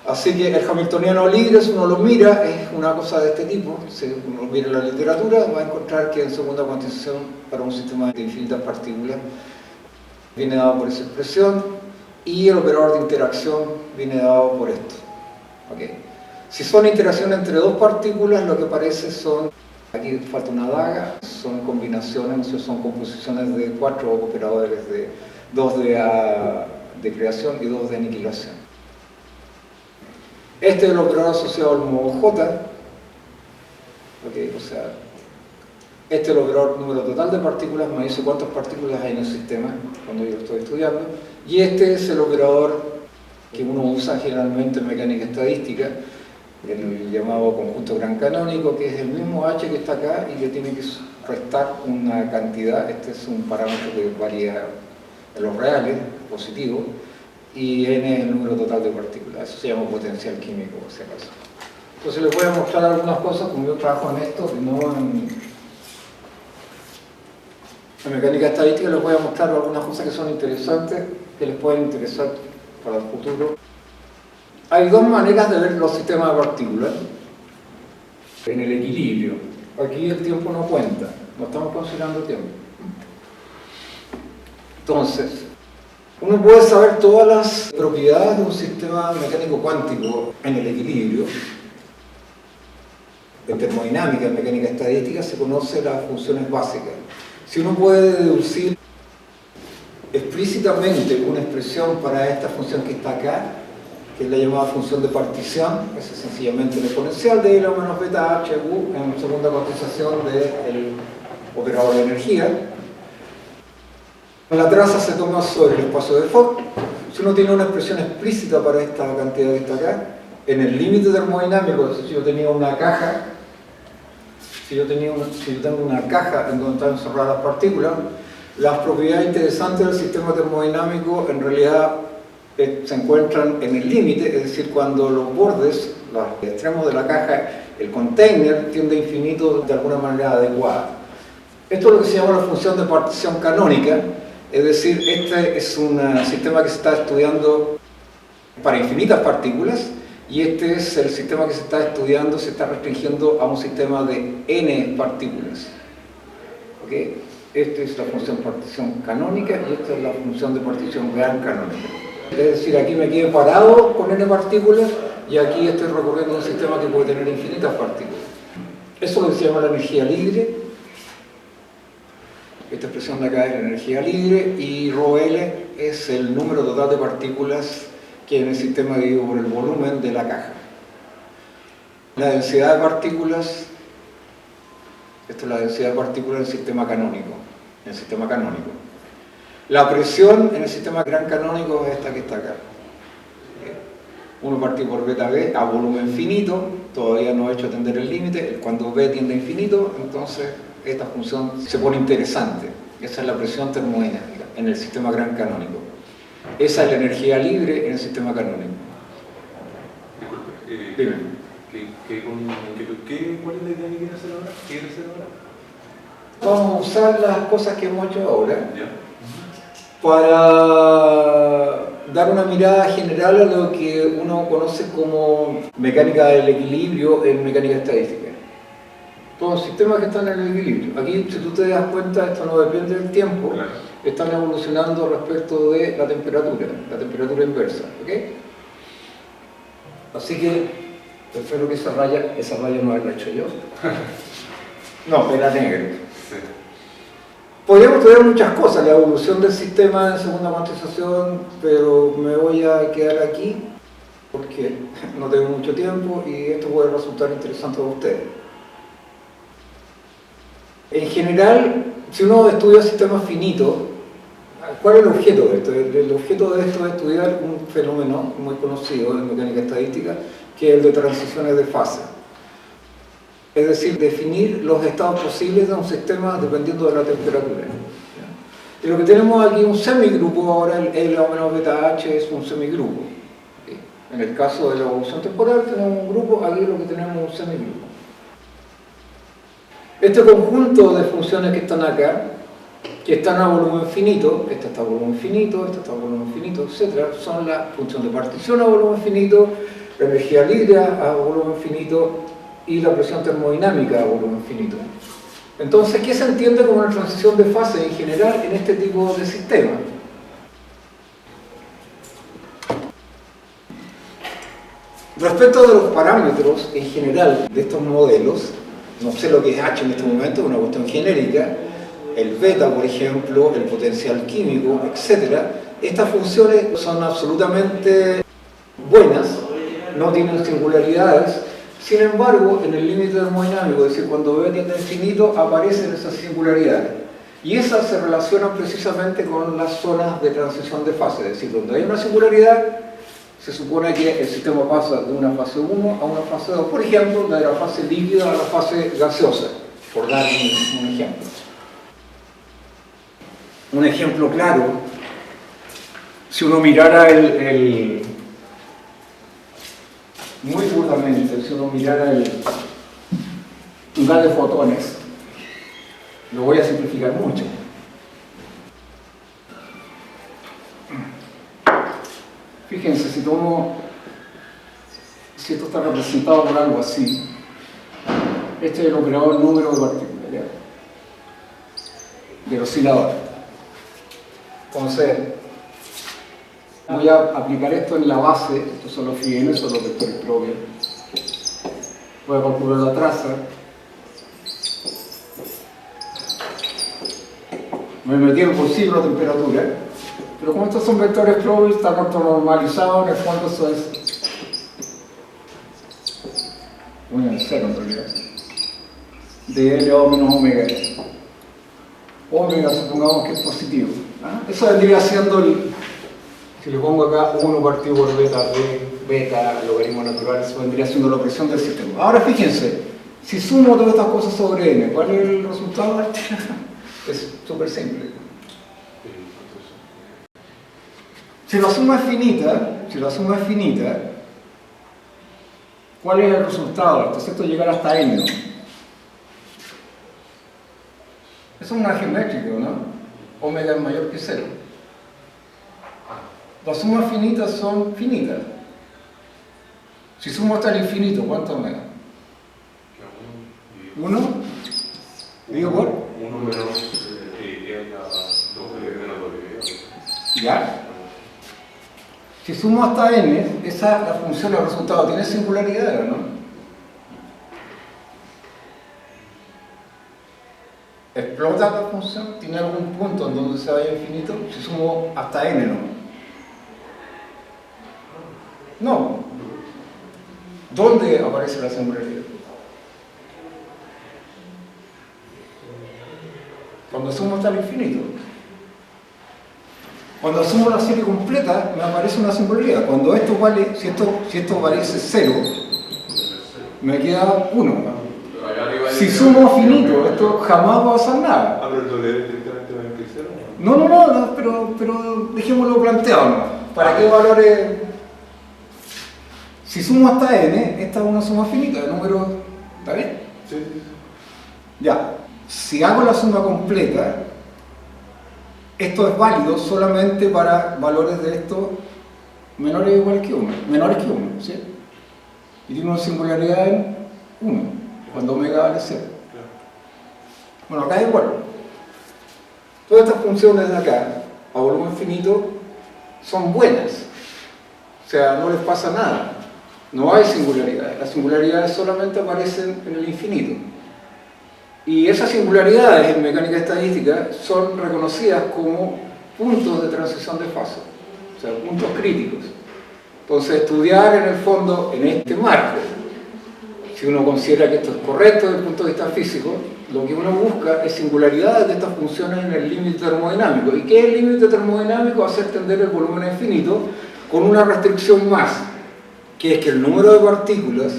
Así que el hamiltoniano libre, si uno lo mira, es una cosa de este tipo. Si uno mira en la literatura, va a encontrar que en segunda cuantización para un sistema de infinitas partículas viene dado por esa expresión y el operador de interacción viene dado por esto. ¿Okay? Si son interacciones entre dos partículas, lo que parece son, aquí falta una daga, son combinaciones, son composiciones de 4 operadores, de 2 de creación y 2 de aniquilación. Este es el operador asociado al modo J, okay, o sea, este es el operador número total de partículas, me dice cuántas partículas hay en el sistema cuando yo lo estoy estudiando, y este es el operador que uno usa generalmente en mecánica estadística, el llamado conjunto gran canónico, que es el mismo H que está acá y le tiene que restar una cantidad. Este es un parámetro que varía en los reales, positivo, y n es el número total de partículas. Eso se llama potencial químico, por si acaso. Entonces les voy a mostrar algunas cosas, como yo trabajo en esto, y no en mecánica estadística. Les voy a mostrar algunas cosas que son interesantes, que les pueden interesar para el futuro. Hay dos maneras de ver los sistemas de partículas en el equilibrio. Aquí el tiempo no cuenta, no estamos considerando tiempo. Entonces, uno puede saber todas las propiedades de un sistema mecánico cuántico en el equilibrio. En termodinámica, en mecánica estadística, se conocen las funciones básicas. Si uno puede deducir explícitamente una expresión para esta función que está acá, que es la llamada función de partición, que es sencillamente el exponencial de L menos beta h u en segunda cuantización del operador de energía. La traza se toma sobre el espacio de Fock. Si uno tiene una expresión explícita para esta cantidad que está acá, en el límite termodinámico, si yo tenía una caja, si yo tengo una caja en donde están encerradas las partículas, las propiedades interesantes del sistema termodinámico en realidad se encuentran en el límite, es decir, cuando los bordes, los extremos de la caja, el container tiende a infinito de alguna manera adecuada. Esto es lo que se llama la función de partición canónica, es decir, este es un sistema que se está estudiando para infinitas partículas y este es el sistema que se está estudiando, se está restringiendo a un sistema de n partículas. ¿Okay? Esta es la función de partición canónica y esta es la función de partición gran canónica. Es decir, aquí me quedé parado con n partículas y aquí estoy recorriendo un sistema que puede tener infinitas partículas. Eso es lo que se llama la energía libre. Esta expresión de acá es la energía libre y ρL es el número total de partículas que hay en el sistema dividido por el volumen de la caja. La densidad de partículas, esta es la densidad de partículas en el sistema canónico. La presión en el sistema gran canónico es esta que está acá. 1 partido por beta B a volumen finito, todavía no he hecho atender el límite, cuando B tiende a infinito, entonces esta función se pone interesante. Esa es la presión termodinámica en el sistema gran canónico. Esa es la energía libre en el sistema canónico. Disculpe, Dime. ¿Cuál es la idea que quiere hacer ahora? ¿Qué quiere hacer ahora? Vamos a usar las cosas que hemos hecho ahora ¿Ya? para dar una mirada general a lo que uno conoce como mecánica del equilibrio en mecánica estadística. Todos los sistemas que están en el equilibrio. Aquí, si tú te das cuenta, esto no depende del tiempo, Claro. están evolucionando respecto de la temperatura inversa. ¿Okay? Así que, espero que esa raya no la he hecho yo. No, era negra. Sí. Podríamos estudiar muchas cosas, la evolución del sistema en segunda cuantización, pero me voy a quedar aquí porque no tengo mucho tiempo y esto puede resultar interesante para ustedes. En general, si uno estudia sistemas finitos, ¿cuál es el objeto de esto? El objeto de esto es estudiar un fenómeno muy conocido en mecánica estadística, que es el de transiciones de fase. Es decir, definir los estados posibles de un sistema dependiendo de la temperatura. Y lo que tenemos aquí es un semigrupo, ahora el L menos beta H es un semigrupo. En el caso de la evolución temporal tenemos un grupo, aquí lo que tenemos es un semigrupo. Este conjunto de funciones que están acá, que están a volumen finito, esta está a volumen finito, esta está a volumen finito, etc., son la función de partición a volumen finito, la energía libre a volumen finito y la presión termodinámica a volumen finito. Entonces, ¿qué se entiende como una transición de fase en general en este tipo de sistema? Respecto de los parámetros en general de estos modelos, no sé lo que es H en este momento, es una cuestión genérica, el beta, por ejemplo, el potencial químico, etc. Estas funciones son absolutamente buenas, no tienen singularidades. Sin embargo, en el límite termodinámico, es decir, cuando B tiende a infinito, aparecen esas singularidades. Y esas se relacionan precisamente con las zonas de transición de fase, es decir, donde hay una singularidad, se supone que el sistema pasa de una fase 1 a una fase 2, por ejemplo, de la fase líquida a la fase gaseosa, por dar un ejemplo. Un ejemplo claro, si uno mirara muy burdamente, si uno mirara el gas de fotones, lo voy a simplificar mucho. Fíjense, si esto está representado por algo así, este es el operador número de partículas, ¿ya? Del oscilador. Entonces, voy a aplicar esto en la base, estos son los φn, son los vectores propios. Voy a calcular la traza. Me metieron por siglo la temperatura. Pero como estos son vectores Clobis, están ortonormalizados, en el fondo eso es un cero en realidad, de L o menos omega E. Omega supongamos que es positivo. ¿Ah? Eso vendría siendo el, si le pongo acá 1 partido por beta de beta, logaritmo natural, eso vendría siendo la presión del sistema. Ahora fíjense, si sumo todas estas cosas sobre n, ¿cuál es el resultado? Es súper simple. Si la suma es finita, ¿cuál es el resultado? Entonces esto llegar hasta n, ¿no? Eso es un geométrico, ¿no? Omega es mayor que 0. Las sumas finitas son finitas. Si sumo hasta el infinito, ¿cuánto omega? 1 dividido por 1 menos w. ¿Ya? Si sumo hasta n, esa la función, el resultado, ¿tiene singularidad o no? ¿Explota la función? ¿Tiene algún punto en donde se vaya infinito? Si sumo hasta n, ¿no? No. ¿Dónde aparece la singularidad? Cuando sumo hasta el infinito. Cuando sumo la serie completa, me aparece una singularidad. Cuando esto vale, si esto valiese 0, me queda 1. Si sumo finito, esto jamás va a pasar nada. Ah, pero el W directamente va a que 0. No, pero dejémoslo planteado, ¿no? ¿Para qué valores? Si sumo hasta n, esta es una suma finita de números, ¿está bien? Sí. Ya. Si hago la suma completa, esto es válido solamente para valores de esto menores o iguales que 1, menores que 1, ¿sí? Y tiene una singularidad en 1, cuando omega vale 0. Bueno, acá es igual. Todas estas funciones de acá, a volumen finito, son buenas. O sea, no les pasa nada. No hay singularidades. Las singularidades solamente aparecen en el infinito. Y esas singularidades en mecánica estadística son reconocidas como puntos de transición de fase, o sea, puntos críticos. Entonces, estudiar en el fondo, en este marco, si uno considera que esto es correcto desde el punto de vista físico, lo que uno busca es singularidades de estas funciones en el límite termodinámico. ¿Y qué es el límite termodinámico? Hacer tender el volumen a infinito con una restricción más, que es que el número de partículas,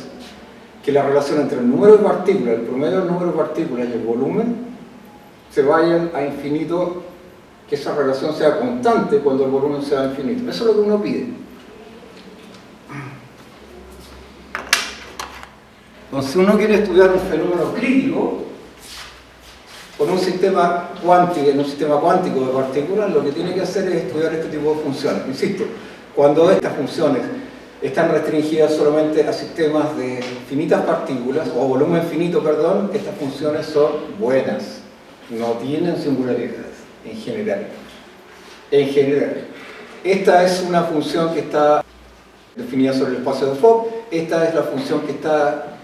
que la relación entre el número de partículas, el promedio del número de partículas y el volumen se vayan a infinito, que esa relación sea constante cuando el volumen sea infinito. Eso es lo que uno pide. Entonces, si uno quiere estudiar un fenómeno crítico con un sistema cuántico, en un sistema cuántico de partículas, lo que tiene que hacer es estudiar este tipo de funciones. Insisto, cuando estas funciones están restringidas solamente a sistemas de finitas partículas, o volumen finito, perdón, estas funciones son buenas, no tienen singularidades, en general. En general. Esta es una función que está definida sobre el espacio de Fock, esta es la función que está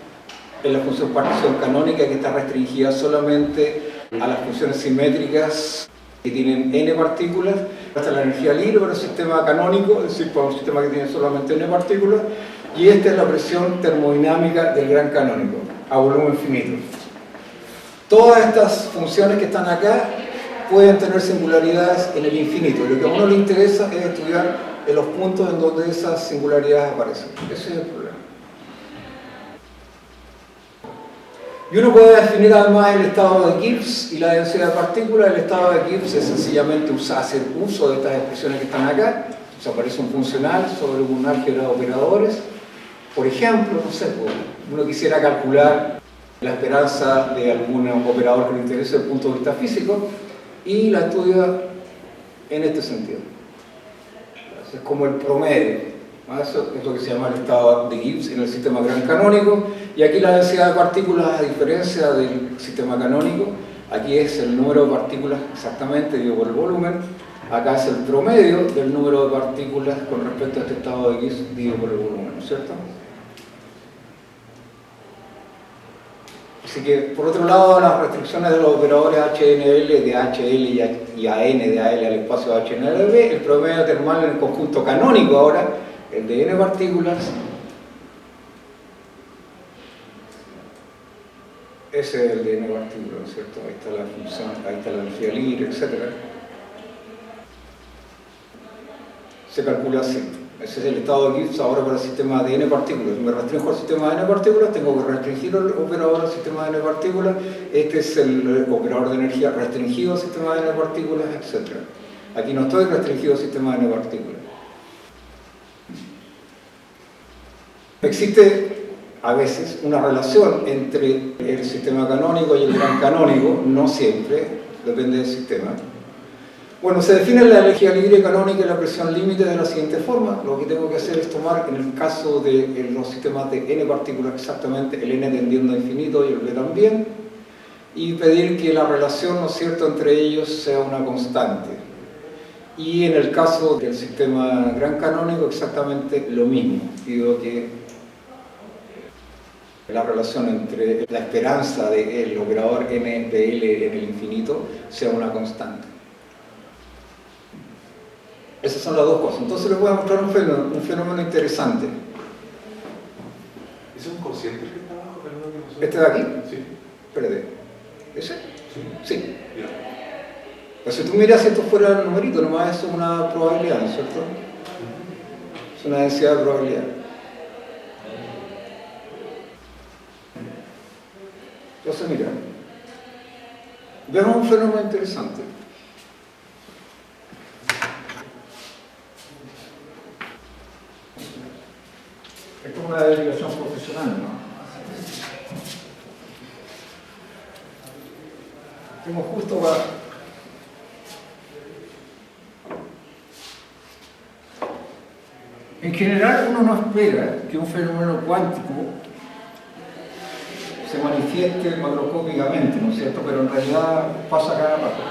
en la función partición canónica, que está restringida solamente a las funciones simétricas que tienen n partículas, hasta la energía libre para el sistema canónico, es decir, para un sistema que tiene solamente n partículas, y esta es la presión termodinámica del gran canónico, a volumen finito. Todas estas funciones que están acá pueden tener singularidades en el infinito, y lo que a uno le interesa es estudiar en los puntos en donde esas singularidades aparecen. Ese es el problema. Y uno puede definir además el estado de Gibbs y la densidad de partículas. El estado de Gibbs es sencillamente hacer uso de estas expresiones que están acá. O sea, aparece un funcional sobre un álgebra de operadores. Por ejemplo, no sé, uno quisiera calcular la esperanza de algún operador que le interese desde el punto de vista físico y la estudia en este sentido. Es como el promedio. Eso es lo que se llama el estado de Gibbs en el sistema gran canónico, y aquí la densidad de partículas, a diferencia del sistema canónico, aquí es el número de partículas exactamente dividido por el volumen, acá es el promedio del número de partículas con respecto a este estado de Gibbs dividido por el volumen, ¿no es cierto? Así que, por otro lado, las restricciones de los operadores HNL de HL y AN de AL al espacio HNLB, el promedio termal en el conjunto canónico ahora, el de n partículas, ese es el de n partículas, ¿no es cierto? Ahí está la función, ahí está la energía libre, etc. Se calcula así. Ese es el estado de Gibbs ahora para el sistema de n partículas. Si me restringo al sistema de n partículas, tengo que restringir el operador al sistema de n partículas. Este es el operador de energía restringido al sistema de n partículas, etc. Aquí no estoy restringido al sistema de n partículas. Existe a veces una relación entre el sistema canónico y el gran canónico, no siempre, depende del sistema. Bueno, se define la energía libre canónica y la presión límite de la siguiente forma. Lo que tengo que hacer es tomar, en el caso de los sistemas de n partículas, exactamente el n tendiendo a infinito y el b también, y pedir que la relación, ¿no es cierto?, entre ellos sea una constante. Y en el caso del sistema gran canónico, exactamente lo mismo. Pido que la relación entre la esperanza del operador n de L en el infinito sea una constante. Esas son las dos cosas. Entonces les voy a mostrar un fenómeno interesante. ¿Es un cociente que está abajo? ¿Este de aquí? Sí. Espérate. ¿Ese? Sí. Sí. Ya. Pero si tú miras esto fuera del numerito, nomás es una probabilidad, ¿no es cierto? Es una densidad de probabilidad. Entonces mira, vemos un fenómeno interesante. Esto es una derivación profesional, ¿no? Tengo justo para... En general uno no espera que un fenómeno cuántico se manifieste macroscópicamente, ¿no es cierto? Pero en realidad pasa cada rato.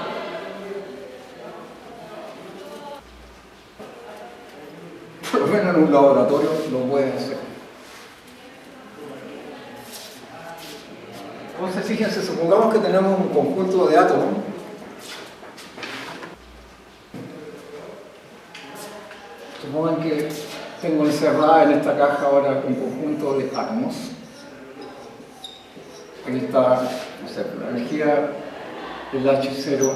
Por lo menos en un laboratorio lo puede hacer. Entonces, fíjense, supongamos que tenemos un conjunto de átomos. Supongan que tengo encerrada en esta caja ahora un conjunto de átomos. Aquí está, no sé, la energía del H0.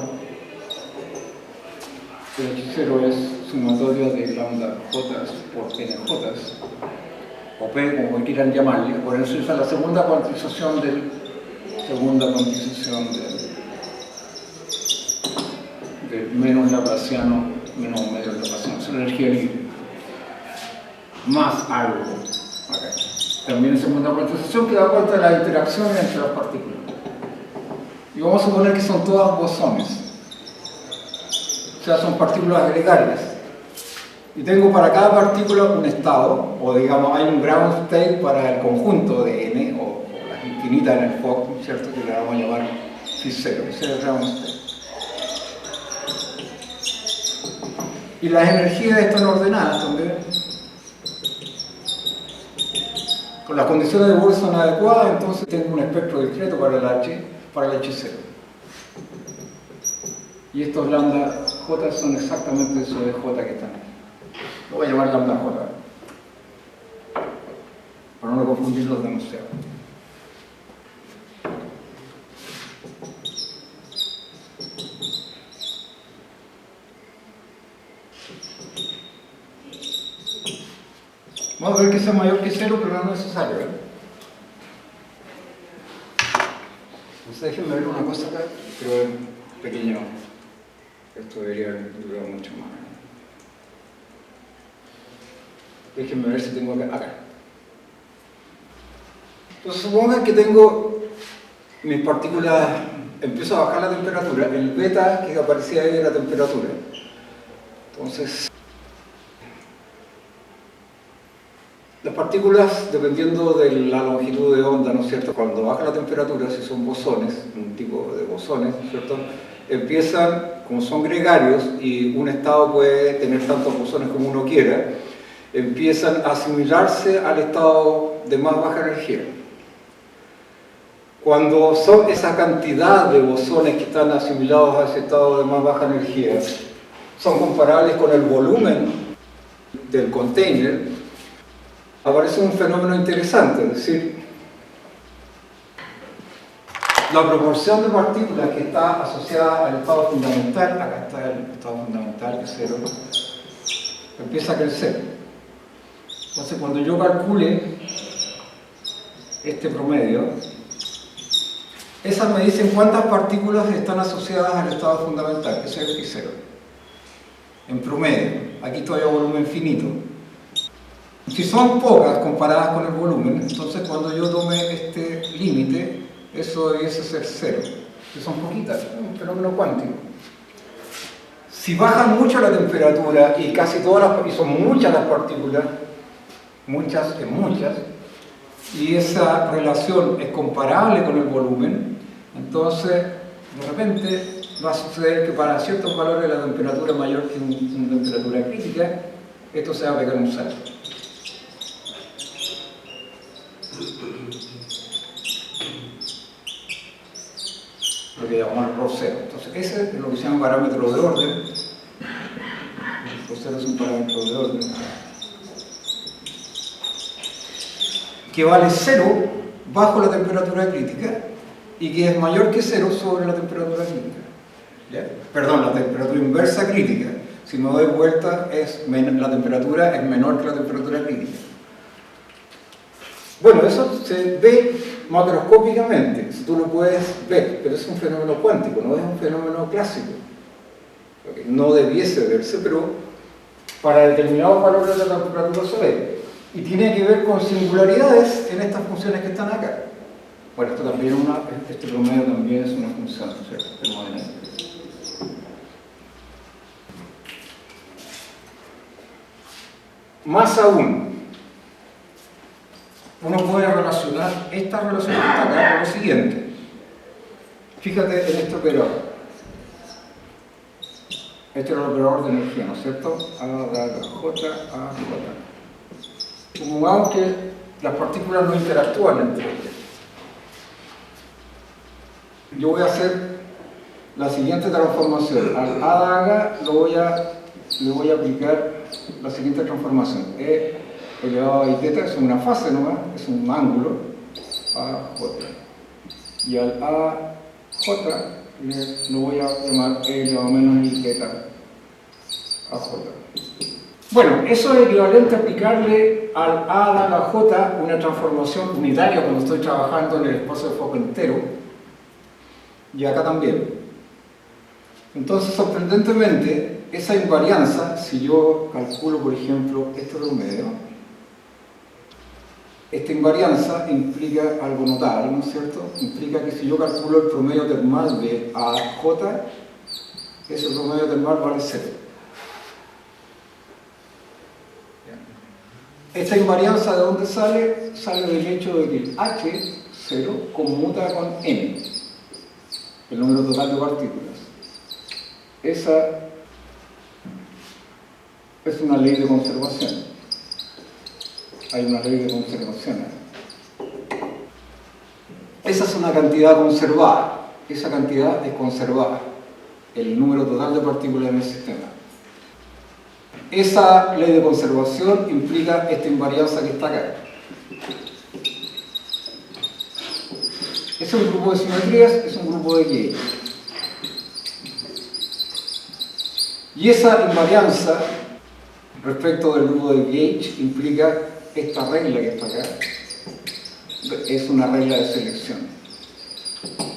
El H0 es sumatorio de lambda j por nj, o p, como quieran llamarle. Por eso es la segunda cuantización del menos laplaciano, menos medio laplaciano. Es una energía libre. Más algo. Okay. También es segunda cuantización que da cuenta de las interacciones entre las partículas. Y vamos a suponer que son todas bosones. O sea, son partículas gregarias. Y tengo para cada partícula un estado, o digamos, hay un ground state para el conjunto de n, o las infinitas en el Fock, ¿cierto? Que le vamos a llamar phi0, ese es el ground state. Y las energías están ordenadas también. Con las condiciones de Bohr son adecuadas, entonces tengo un espectro discreto para el H0. Y estos lambda j son exactamente esos de j que están aquí. Lo voy a llamar lambda j, para no confundirlos demasiado. Vamos a ver que sea mayor que 0, pero no es necesario, ¿eh? Entonces déjenme ver una cosa acá, pero pequeño. Esto debería durar mucho más. Déjenme ver si tengo acá. Entonces supongan que tengo mis partículas, empiezo a bajar la temperatura, el beta que aparecía ahí era la temperatura. Entonces, las partículas, dependiendo de la longitud de onda, ¿no es cierto? Cuando baja la temperatura, si son bosones, un tipo de bosones, ¿no es cierto? Empiezan, como son gregarios, y un estado puede tener tantos bosones como uno quiera, empiezan a asimilarse al estado de más baja energía. Cuando son esa cantidad de bosones que están asimilados a ese estado de más baja energía, son comparables con el volumen del container, aparece un fenómeno interesante, es decir, la proporción de partículas que está asociada al estado fundamental, acá está el estado fundamental, que es 0, empieza a crecer. Entonces, cuando yo calcule este promedio, esas me dicen cuántas partículas están asociadas al estado fundamental, que es el F0. En promedio, aquí todavía volumen finito. Si son pocas comparadas con el volumen, entonces cuando yo tome este límite, eso debiese ser 0, que son poquitas, es un fenómeno cuántico. Si baja mucho la temperatura y casi todas y son muchas las partículas, muchas, y esa relación es comparable con el volumen, entonces de repente va a suceder que para ciertos valores la temperatura mayor que una temperatura crítica, esto se va a pegar un salto. Lo que llamamos el ρ0. Entonces ese es lo que se llama parámetro de orden. El ρ0 es un parámetro de orden que vale 0 bajo la temperatura crítica y que es mayor que 0 sobre la temperatura crítica. ¿Ya? Perdón, la temperatura inversa crítica. Si me doy vuelta, la temperatura es menor que la temperatura crítica. Bueno, eso se ve macroscópicamente, si tú lo puedes ver, pero es un fenómeno cuántico, no es un fenómeno clásico. No debiese verse, pero para determinados valores de la temperatura se ve. Y tiene que ver con singularidades en estas funciones que están acá. Bueno, este promedio también es una función, ¿cierto? Termodinámica. Más aún, uno puede relacionar esta relación que está acá con lo siguiente. Fíjate en este operador. Este era el operador de energía, ¿no es cierto? A, J, A, J. Supongamos que las partículas no interactúan entre ellas. Yo voy a hacer la siguiente transformación. Al A daga le voy a aplicar la siguiente transformación. E elevado a I teta es una fase nomás, es un ángulo, A, J. Y al A, J lo voy a llamar E elevado a menos I teta a J. Bueno, eso es equivalente a aplicarle al A dado a J una transformación unitaria cuando estoy trabajando en el espacio de foco entero, y acá también. Entonces, sorprendentemente, esa invarianza, si yo calculo, por ejemplo, este promedio, esta invarianza implica algo notable, ¿no es cierto? Implica que si yo calculo el promedio termal de AJ, ese promedio termal vale 0. Esta invarianza, ¿de dónde sale? Sale del hecho de que el H0 conmuta con M, el número total de partículas. Esa es una ley de conservación. Hay una ley de conservación. Esa es una cantidad conservada. Esa cantidad es conservada. El número total de partículas en el sistema. Esa ley de conservación implica esta invarianza que está acá. Es un grupo de simetrías, es un grupo de Gauge. Y esa invarianza respecto del grupo de Gauge implica esta regla que está acá. Es una regla de selección.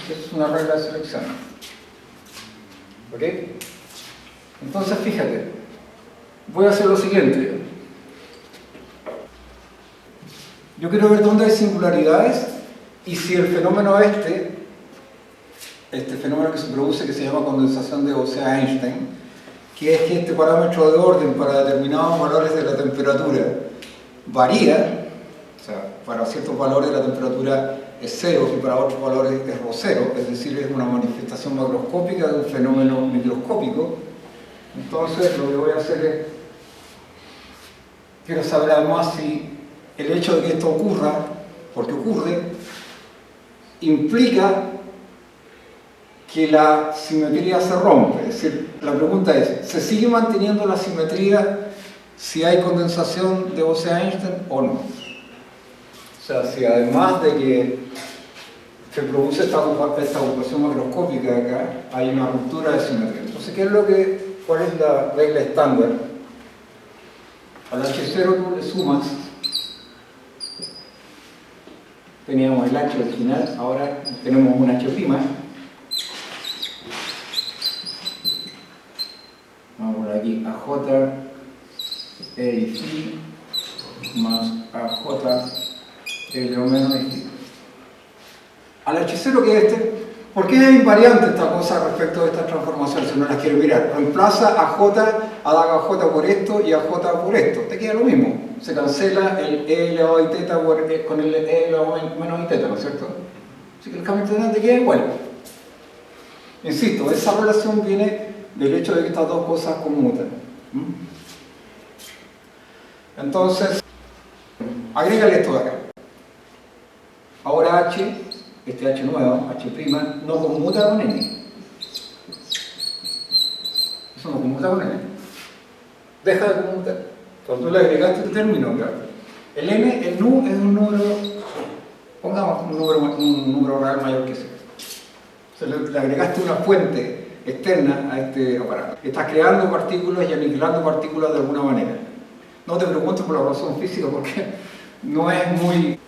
Es una regla de selección. ¿Ok? Entonces, fíjate. Voy a hacer lo siguiente. Yo quiero ver dónde hay singularidades y si el fenómeno este fenómeno que se produce, que se llama condensación de Gaussian-Einstein, que es que este parámetro de orden para determinados valores de la temperatura varía, o sea, para ciertos valores la temperatura es 0 y para otros valores es ρ0, es decir, es una manifestación macroscópica de un fenómeno microscópico. Entonces, lo que voy a hacer es, quiero saber además si el hecho de que esto ocurra, porque ocurre, implica que la simetría se rompe. Es decir, la pregunta es, ¿se sigue manteniendo la simetría si hay condensación de Bose-Einstein o no? O sea, si además de que se produce esta ocupación macroscópica de acá, hay una ruptura de simetría. Entonces, ¿cuál es la regla estándar? Al H0 tú le sumas, teníamos el H original, ahora tenemos un H'. Vamos por aquí, AJ, E y Phi, más AJ, L o menos y Phi. Al H0 que es este, ¿por qué es invariante esta cosa respecto de estas transformaciones si no las quiero mirar? Reemplaza a J, a J por esto y a J por esto. Te queda lo mismo. Se cancela el E elevado a teta con el E elevado a menos i teta, ¿no es cierto? Así que el cambio integrante queda igual. Insisto, esa relación viene del hecho de que estas dos cosas conmutan. Entonces, agrégale esto de acá. Ahora H, este H nuevo, H', no conmuta con N. Eso no conmuta con N. Deja de conmutar. Cuando tú le agregaste el término, claro. El N, el nu, es un número, pongamos un número real mayor que 0. O sea, le agregaste una fuente externa a este aparato. Estás creando partículas y aniquilando partículas de alguna manera. No te preguntes por la razón física porque no es muy...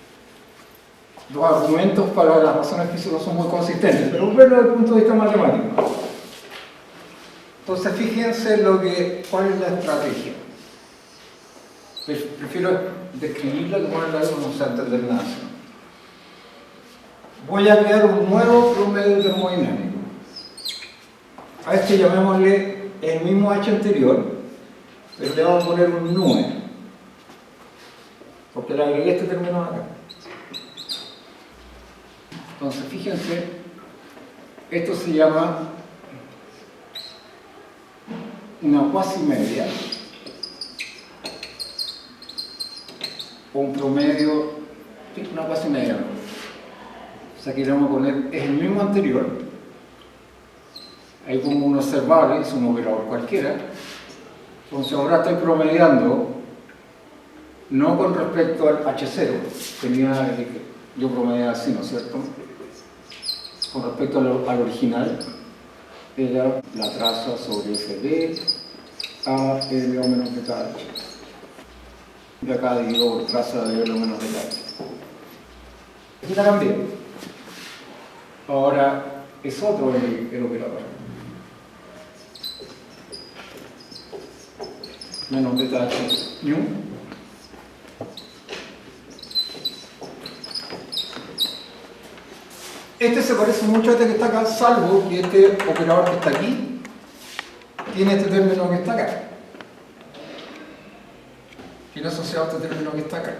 Los argumentos para las razones físicas son muy consistentes, pero verlo desde el punto de vista matemático. Entonces, fíjense cuál es la estrategia. Prefiero describirla que ponerla ahí, no sé entender nada. Voy a crear un nuevo promedio termodinámico. A este llamémosle el mismo H anterior, pero le vamos a poner un NUE, porque le agregué este término acá. Entonces, fíjense, esto se llama una cuasi media, o un promedio, una cuasi media, ¿no? O sea, aquí le vamos a poner, es el mismo anterior, hay como un observable, es un operador cualquiera. Entonces ahora estoy promediando, no con respecto al H0, yo promediaba así, ¿no es cierto? Con respecto al original, era la traza sobre FD a L o menos beta H. Y acá divido por traza de L o menos beta H. Aquí la cambié. Ahora es otro el operador. Menos beta H nu. Este se parece mucho a este que está acá, salvo que este operador que está aquí tiene este término que está acá. Tiene asociado este término que está acá.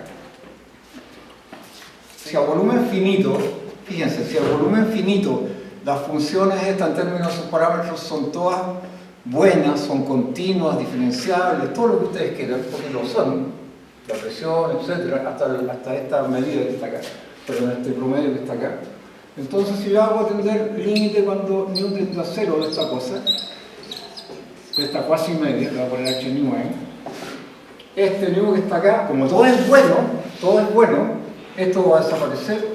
Si a volumen finito, fíjense, si a volumen finito las funciones estas en términos de sus parámetros son todas buenas, son continuas, diferenciables, todo lo que ustedes quieran, porque lo son, la presión, etcétera, hasta esta medida que está acá, perdón, este promedio que está acá. Entonces, si yo hago atender límite cuando nu tiende a 0 de esta cosa, de esta cuasi media, le voy a poner H nu ahí, este nu que está acá, como todo es bueno, esto va a desaparecer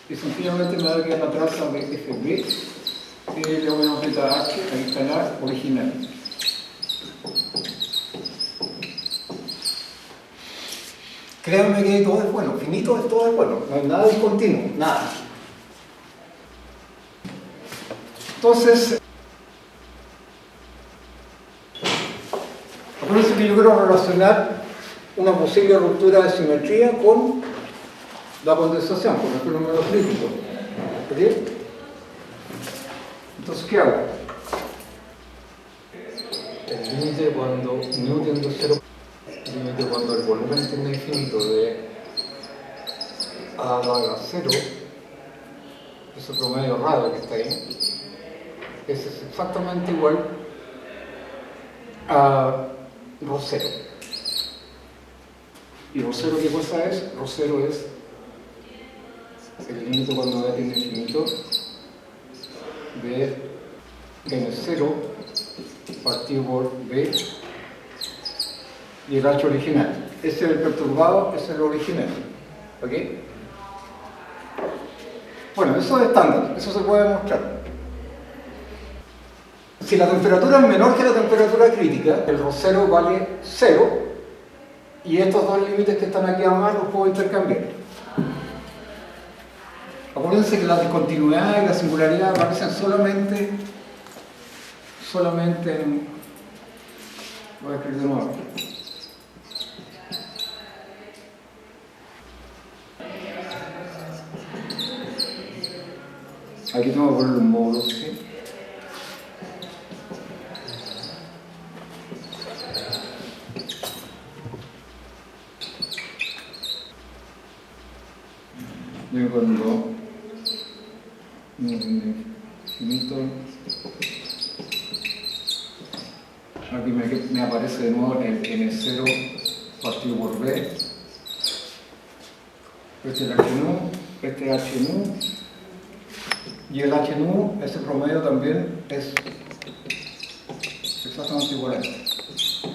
y sencillamente me va a quedar la traza de FB, L o menos beta H, ahí está la original. Créanme que todo es bueno, finito es todo es bueno, no hay nada discontinuo, nada. Entonces, acuérdense que yo quiero relacionar una posible ruptura de simetría con la condensación, con el fenómeno crítico. ¿Sí? Entonces, ¿qué hago? El límite cuando nu tiende a 0, el límite cuando el volumen tiende a infinito de A a 0, ese promedio raro que está ahí, ese es exactamente igual a ρ0. ¿Y ρ0 qué cosa es? ρ0 es el límite cuando v tiende a infinito de n0 partido por b y el h original. Ese es el perturbado, ese es el original. ¿Ok? Bueno, eso es estándar, eso se puede demostrar. Si la temperatura es menor que la temperatura crítica, el ρ0 vale 0 y estos dos límites que están aquí abajo los puedo intercambiar. Acuérdense que la discontinuidad y la singularidad aparecen solamente en... Voy a escribir de nuevo. Aquí tengo que poner los módulos, ¿sí? Yo cuando infinito, aquí me aparece de nuevo el n0 partido por b, este es el h nu, este es h nu, y el h nu, ese promedio también es exactamente igual a esto.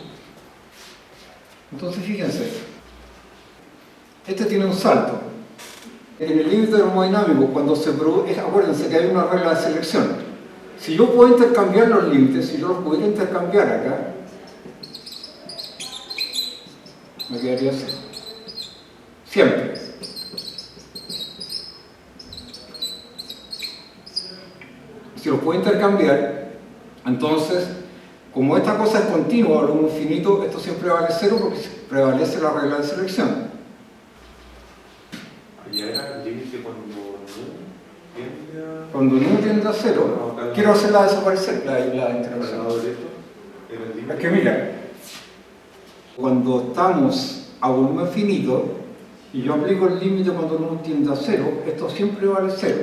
Entonces fíjense, este tiene un salto. En el límite termodinámico, cuando se produce, acuérdense que hay una regla de selección. Si yo puedo intercambiar los límites, si yo los pudiera intercambiar acá, me quedaría así. Siempre. Si los puedo intercambiar, entonces, como esta cosa es continua, lo infinito, esto siempre vale 0 porque prevalece la regla de selección. ¿Ya era el límite cuando nu tiende a...? Cuando nu tiende a 0, quiero hacerla desaparecer, la interacción. Es que mira, cuando estamos a volumen finito y yo aplico el límite cuando nu tiende a 0, esto siempre vale 0.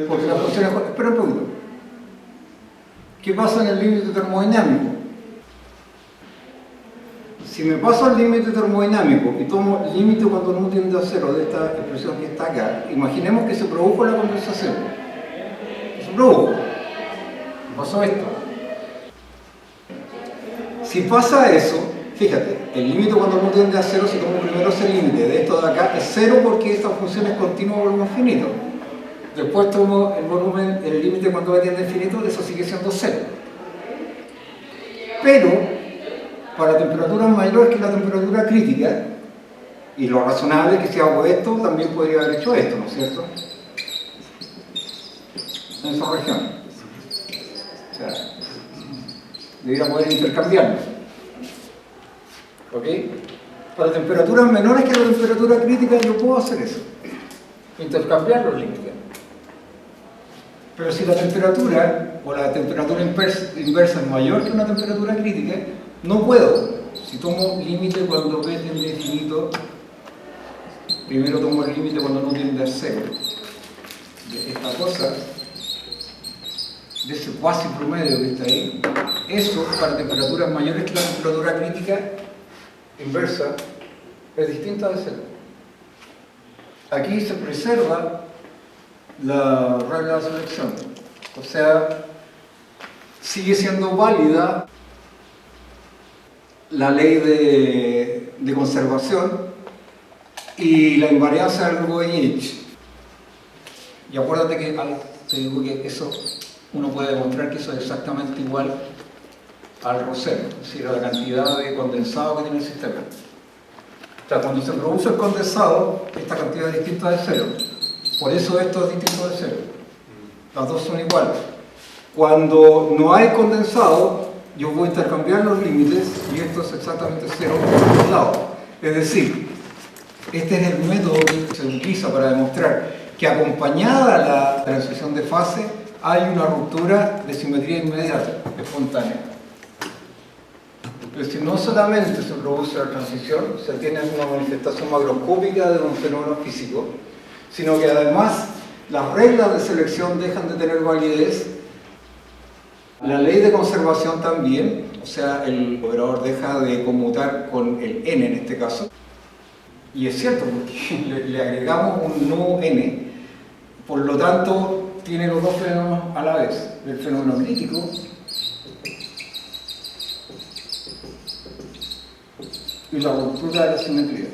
Porque la función es... Espera un poquito. ¿Qué pasa en el límite termodinámico? Si me paso al límite termodinámico y tomo el límite cuando nu tiende a 0 de esta expresión que está acá, imaginemos que se produjo la condensación. Se produjo. Pasó esto. Si pasa eso, fíjate, el límite cuando nu tiende a 0, si tomo primero ese límite de esto de acá, es 0 porque esta función es continua a volumen finito. Después tomo el volumen, el límite cuando v tiende a infinito, eso sigue siendo 0. Pero para temperaturas mayores que la temperatura crítica, y lo razonable es que si hago esto, también podría haber hecho esto, ¿no es cierto? En esa región. O sea, debería poder intercambiarlos. ¿Ok? Para temperaturas menores que la temperatura crítica, yo puedo hacer eso. Intercambiar los límites. Pero si la temperatura, o la temperatura inversa es mayor que una temperatura crítica, no puedo. Si tomo límite cuando v tiende a infinito, primero tomo el límite cuando no tiende a 0. De esta cosa, de ese cuasi promedio que está ahí, eso para temperaturas mayores que la temperatura crítica inversa es distinta de 0. Aquí se preserva la regla de selección, o sea, sigue siendo válida la ley de conservación y la invariancia del grupo de H. Y acuérdate que te digo que eso uno puede demostrar que eso es exactamente igual al ρ0, es decir, a la cantidad de condensado que tiene el sistema. O sea, cuando se produce el condensado, esta cantidad es distinta de 0. Por eso esto es distinto de 0. Las dos son iguales. Cuando no hay condensado, yo voy a intercambiar los límites y esto es exactamente 0 por los lados. Es decir, este es el método que se utiliza para demostrar que acompañada a la transición de fase hay una ruptura de simetría inmediata, espontánea. Pero si no solamente se produce la transición, se tiene una manifestación macroscópica de un fenómeno físico, sino que además las reglas de selección dejan de tener validez, la ley de conservación también, o sea, el operador deja de conmutar con el n en este caso, Y es cierto, porque le agregamos un nu n, por lo tanto tiene los dos fenómenos a la vez, el fenómeno crítico y la ruptura de la simetría.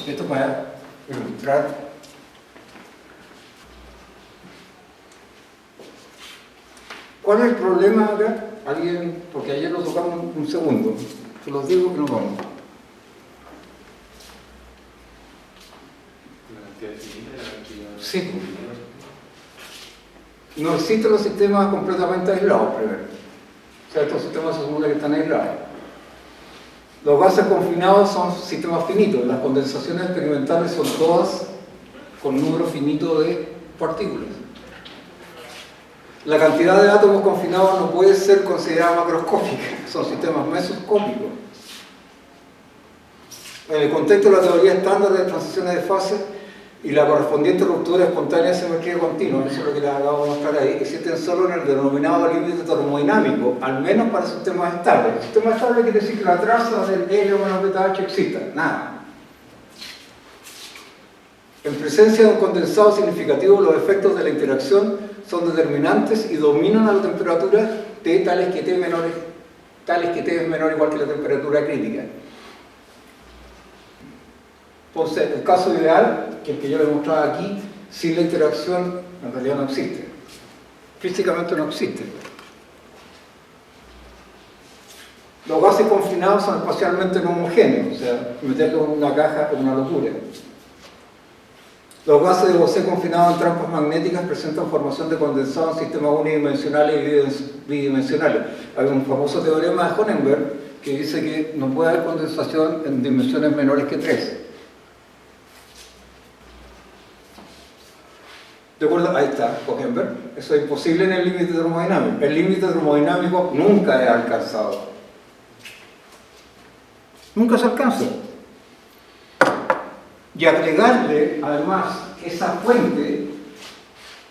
Esto para ilustrar cuál es el problema acá. Alguien, porque ayer lo tocamos un segundo, se los digo que no vamos. La cantidad definida, la cantidad... Sí. No existen los sistemas completamente aislados, primero. O sea, estos sistemas se supone que están aislados. Los gases confinados son sistemas finitos. Las condensaciones experimentales son todas con número finito de partículas. La cantidad de átomos confinados no puede ser considerada macroscópica, son sistemas mesoscópicos. En el contexto de la teoría estándar de transiciones de fase y la correspondiente ruptura espontánea de simetría continua, eso es lo que les acabo de mostrar ahí, existen solo en el denominado límite termodinámico, al menos para sistemas estables. El sistema estable quiere decir que la traza del L menos beta H exista, nada. En presencia de un condensado significativo, los efectos de la interacción son determinantes y dominan a la temperatura T tales que T es menor igual que la temperatura crítica. Entonces, el caso ideal, que es el que yo les mostraba aquí, sin la interacción en realidad no existe. Físicamente no existe. Los gases confinados son espacialmente no homogéneos, o sea, meterlos en una caja es una locura. Los gases de Bose confinados en trampas magnéticas presentan formación de condensado en sistemas unidimensionales y bidimensionales. Hay un famoso teorema de Honenberg que dice que no puede haber condensación en dimensiones menores que 3. ¿De acuerdo? Ahí está, Honenberg. Eso es imposible en el límite termodinámico. El límite termodinámico nunca es alcanzado. Nunca se alcanza. Y agregarle, además, esa fuente,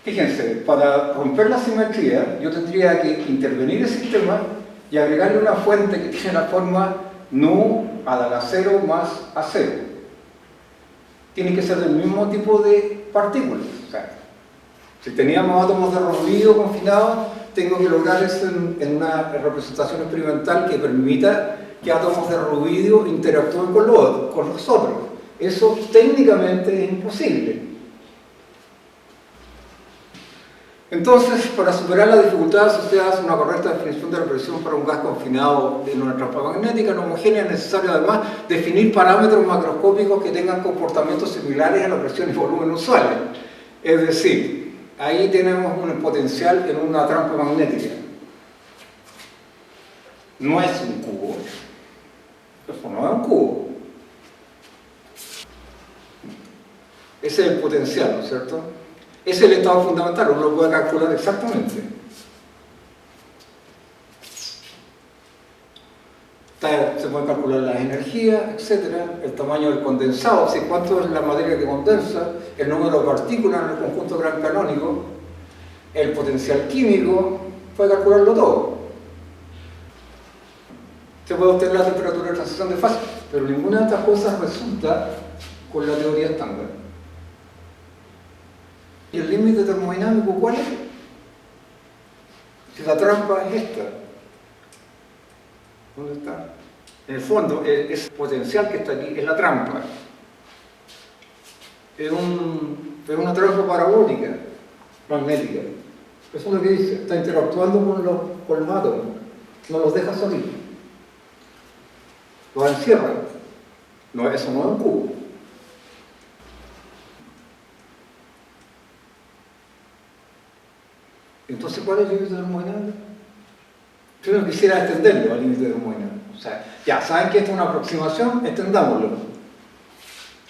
fíjense, para romper la simetría, yo tendría que intervenir el sistema y agregarle una fuente que tiene la forma nu a la 0 más A0. Tiene que ser del mismo tipo de partículas. O sea, si teníamos átomos de ruido confinados, tengo que lograr eso en una representación experimental que permita que átomos de ruido interactúen con los otros. Eso técnicamente es imposible. Entonces, para superar las dificultades asociadas a una correcta definición de la presión para un gas confinado en una trampa magnética no homogénea, es necesario además definir parámetros macroscópicos que tengan comportamientos similares a la presión y volumen usuales. Es decir, ahí tenemos un potencial en una trampa magnética. No es un cubo. Eso no es un cubo. Ese es el potencial, ¿no es cierto? Ese es el estado fundamental, uno lo puede calcular exactamente. Se pueden calcular las energías, etc., el tamaño del condensado, así cuánto es la materia que condensa, el número de partículas en el conjunto gran canónico, el potencial químico, puede calcularlo todo. Se puede obtener la temperatura de transición de fase, pero ninguna de estas cosas resulta con la teoría estándar. ¿Y el límite termodinámico cuál es? Si la trampa es esta. ¿Dónde está? En el fondo, ese potencial que está aquí es la trampa. Es una trampa parabólica, magnética. Eso es lo que dice. Está interactuando con los átomos. No los deja salir. Los encierra. No, eso no es un cubo. Entonces, ¿cuál es el límite termodinámico? Yo no quisiera extenderlo al límite termodinámico. O sea, ya, ¿saben que esto es una aproximación? Extendámoslo.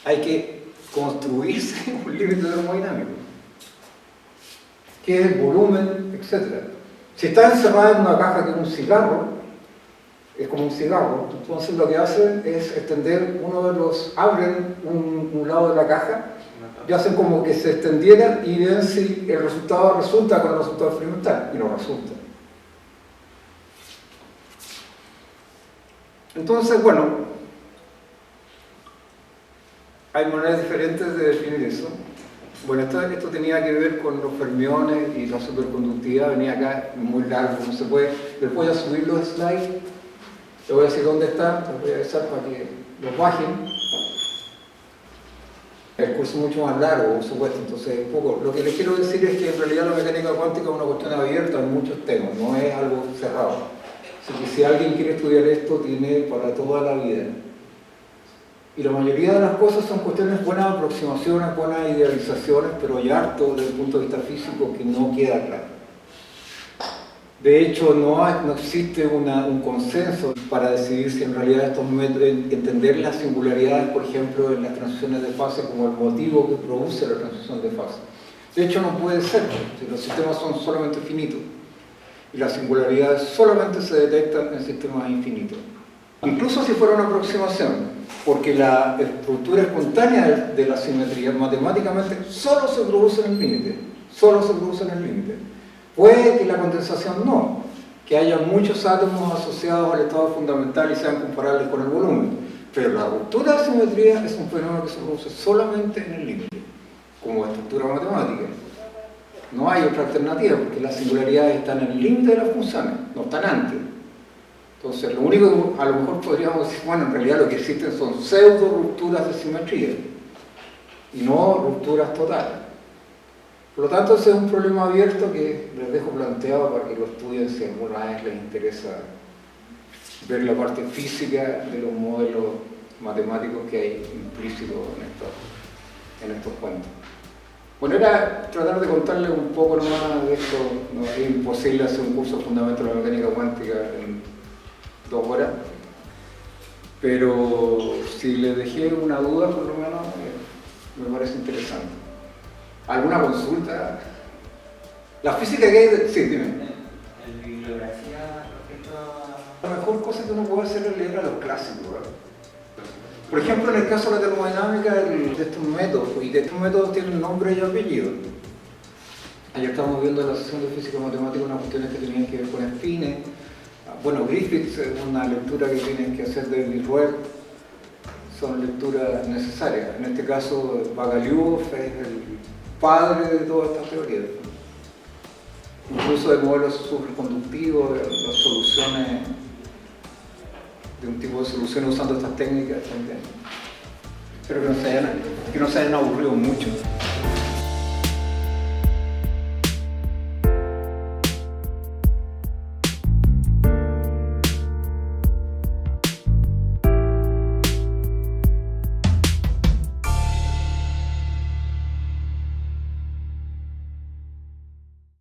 Hay que construirse un límite termodinámico. ¿Qué es el volumen? Etcétera. Si está encerrada en una caja que es un cigarro, es como un cigarro, entonces lo que hacen es extender abren un lado de la caja y hacen como que se extendiera y ven si el resultado resulta con el resultado experimental, y no resulta. Entonces, bueno, hay maneras diferentes de definir eso. Bueno, esto tenía que ver con los fermiones y la superconductividad, venía acá muy largo, no se puede. Les voy a subir los slides, les voy a decir dónde están, les voy a avisar para que los bajen. El curso es mucho más largo, por supuesto, entonces un poco. Lo que les quiero decir es que en realidad la mecánica cuántica es una cuestión abierta en muchos temas, no es algo cerrado. Así que si alguien quiere estudiar esto, tiene para toda la vida. Y la mayoría de las cosas son cuestiones, buenas aproximaciones, buenas idealizaciones, pero hay harto desde el punto de vista físico que no queda claro. De hecho, no existe un consenso para decidir si en realidad estos métodos, entender las singularidades, por ejemplo, en las transiciones de fase como el motivo que produce la transición de fase. De hecho, no puede ser, si los sistemas son solamente finitos y las singularidades solamente se detectan en sistemas infinitos. Incluso si fuera una aproximación, porque la estructura espontánea de la simetría matemáticamente solo se produce en el límite, solo se produce en el límite. Puede que la condensación no, que haya muchos átomos asociados al estado fundamental y sean comparables con el volumen, pero la ruptura de simetría es un fenómeno que se produce solamente en el límite, como estructura matemática. No hay otra alternativa, porque las singularidades están en el límite de las funciones, no están antes. Entonces, lo único que a lo mejor podríamos decir, bueno, en realidad lo que existen son pseudo rupturas de simetría y no rupturas totales. Por lo tanto, ese es un problema abierto que les dejo planteado para que lo estudien si alguna vez les interesa ver la parte física de los modelos matemáticos que hay implícitos en estos cuentos. Bueno, era tratar de contarles un poco nomás de esto. No es imposible hacer un curso de fundamentos de la mecánica cuántica en 2 horas, pero si les dejé una duda, por lo menos, me parece interesante. ¿Alguna consulta? La física que hay... Sí, dime. En bibliografía respecto a... La mejor cosa que uno puede hacer es leer a los clásicos, ¿verdad? Por ejemplo, en el caso de la termodinámica, de estos métodos, y que estos métodos tienen nombre y apellido. Ayer estábamos viendo en la sesión de física matemática unas cuestiones que tenían que ver con espines. Bueno, Griffiths es una lectura que tienen que hacer de Vilruel, son lecturas necesarias. En este caso, Bagaliov es el padre de todas estas teorías. Incluso de modelos superconductivos, de las soluciones, de un tipo de soluciones usando estas técnicas también. Espero que no se hayan aburrido mucho.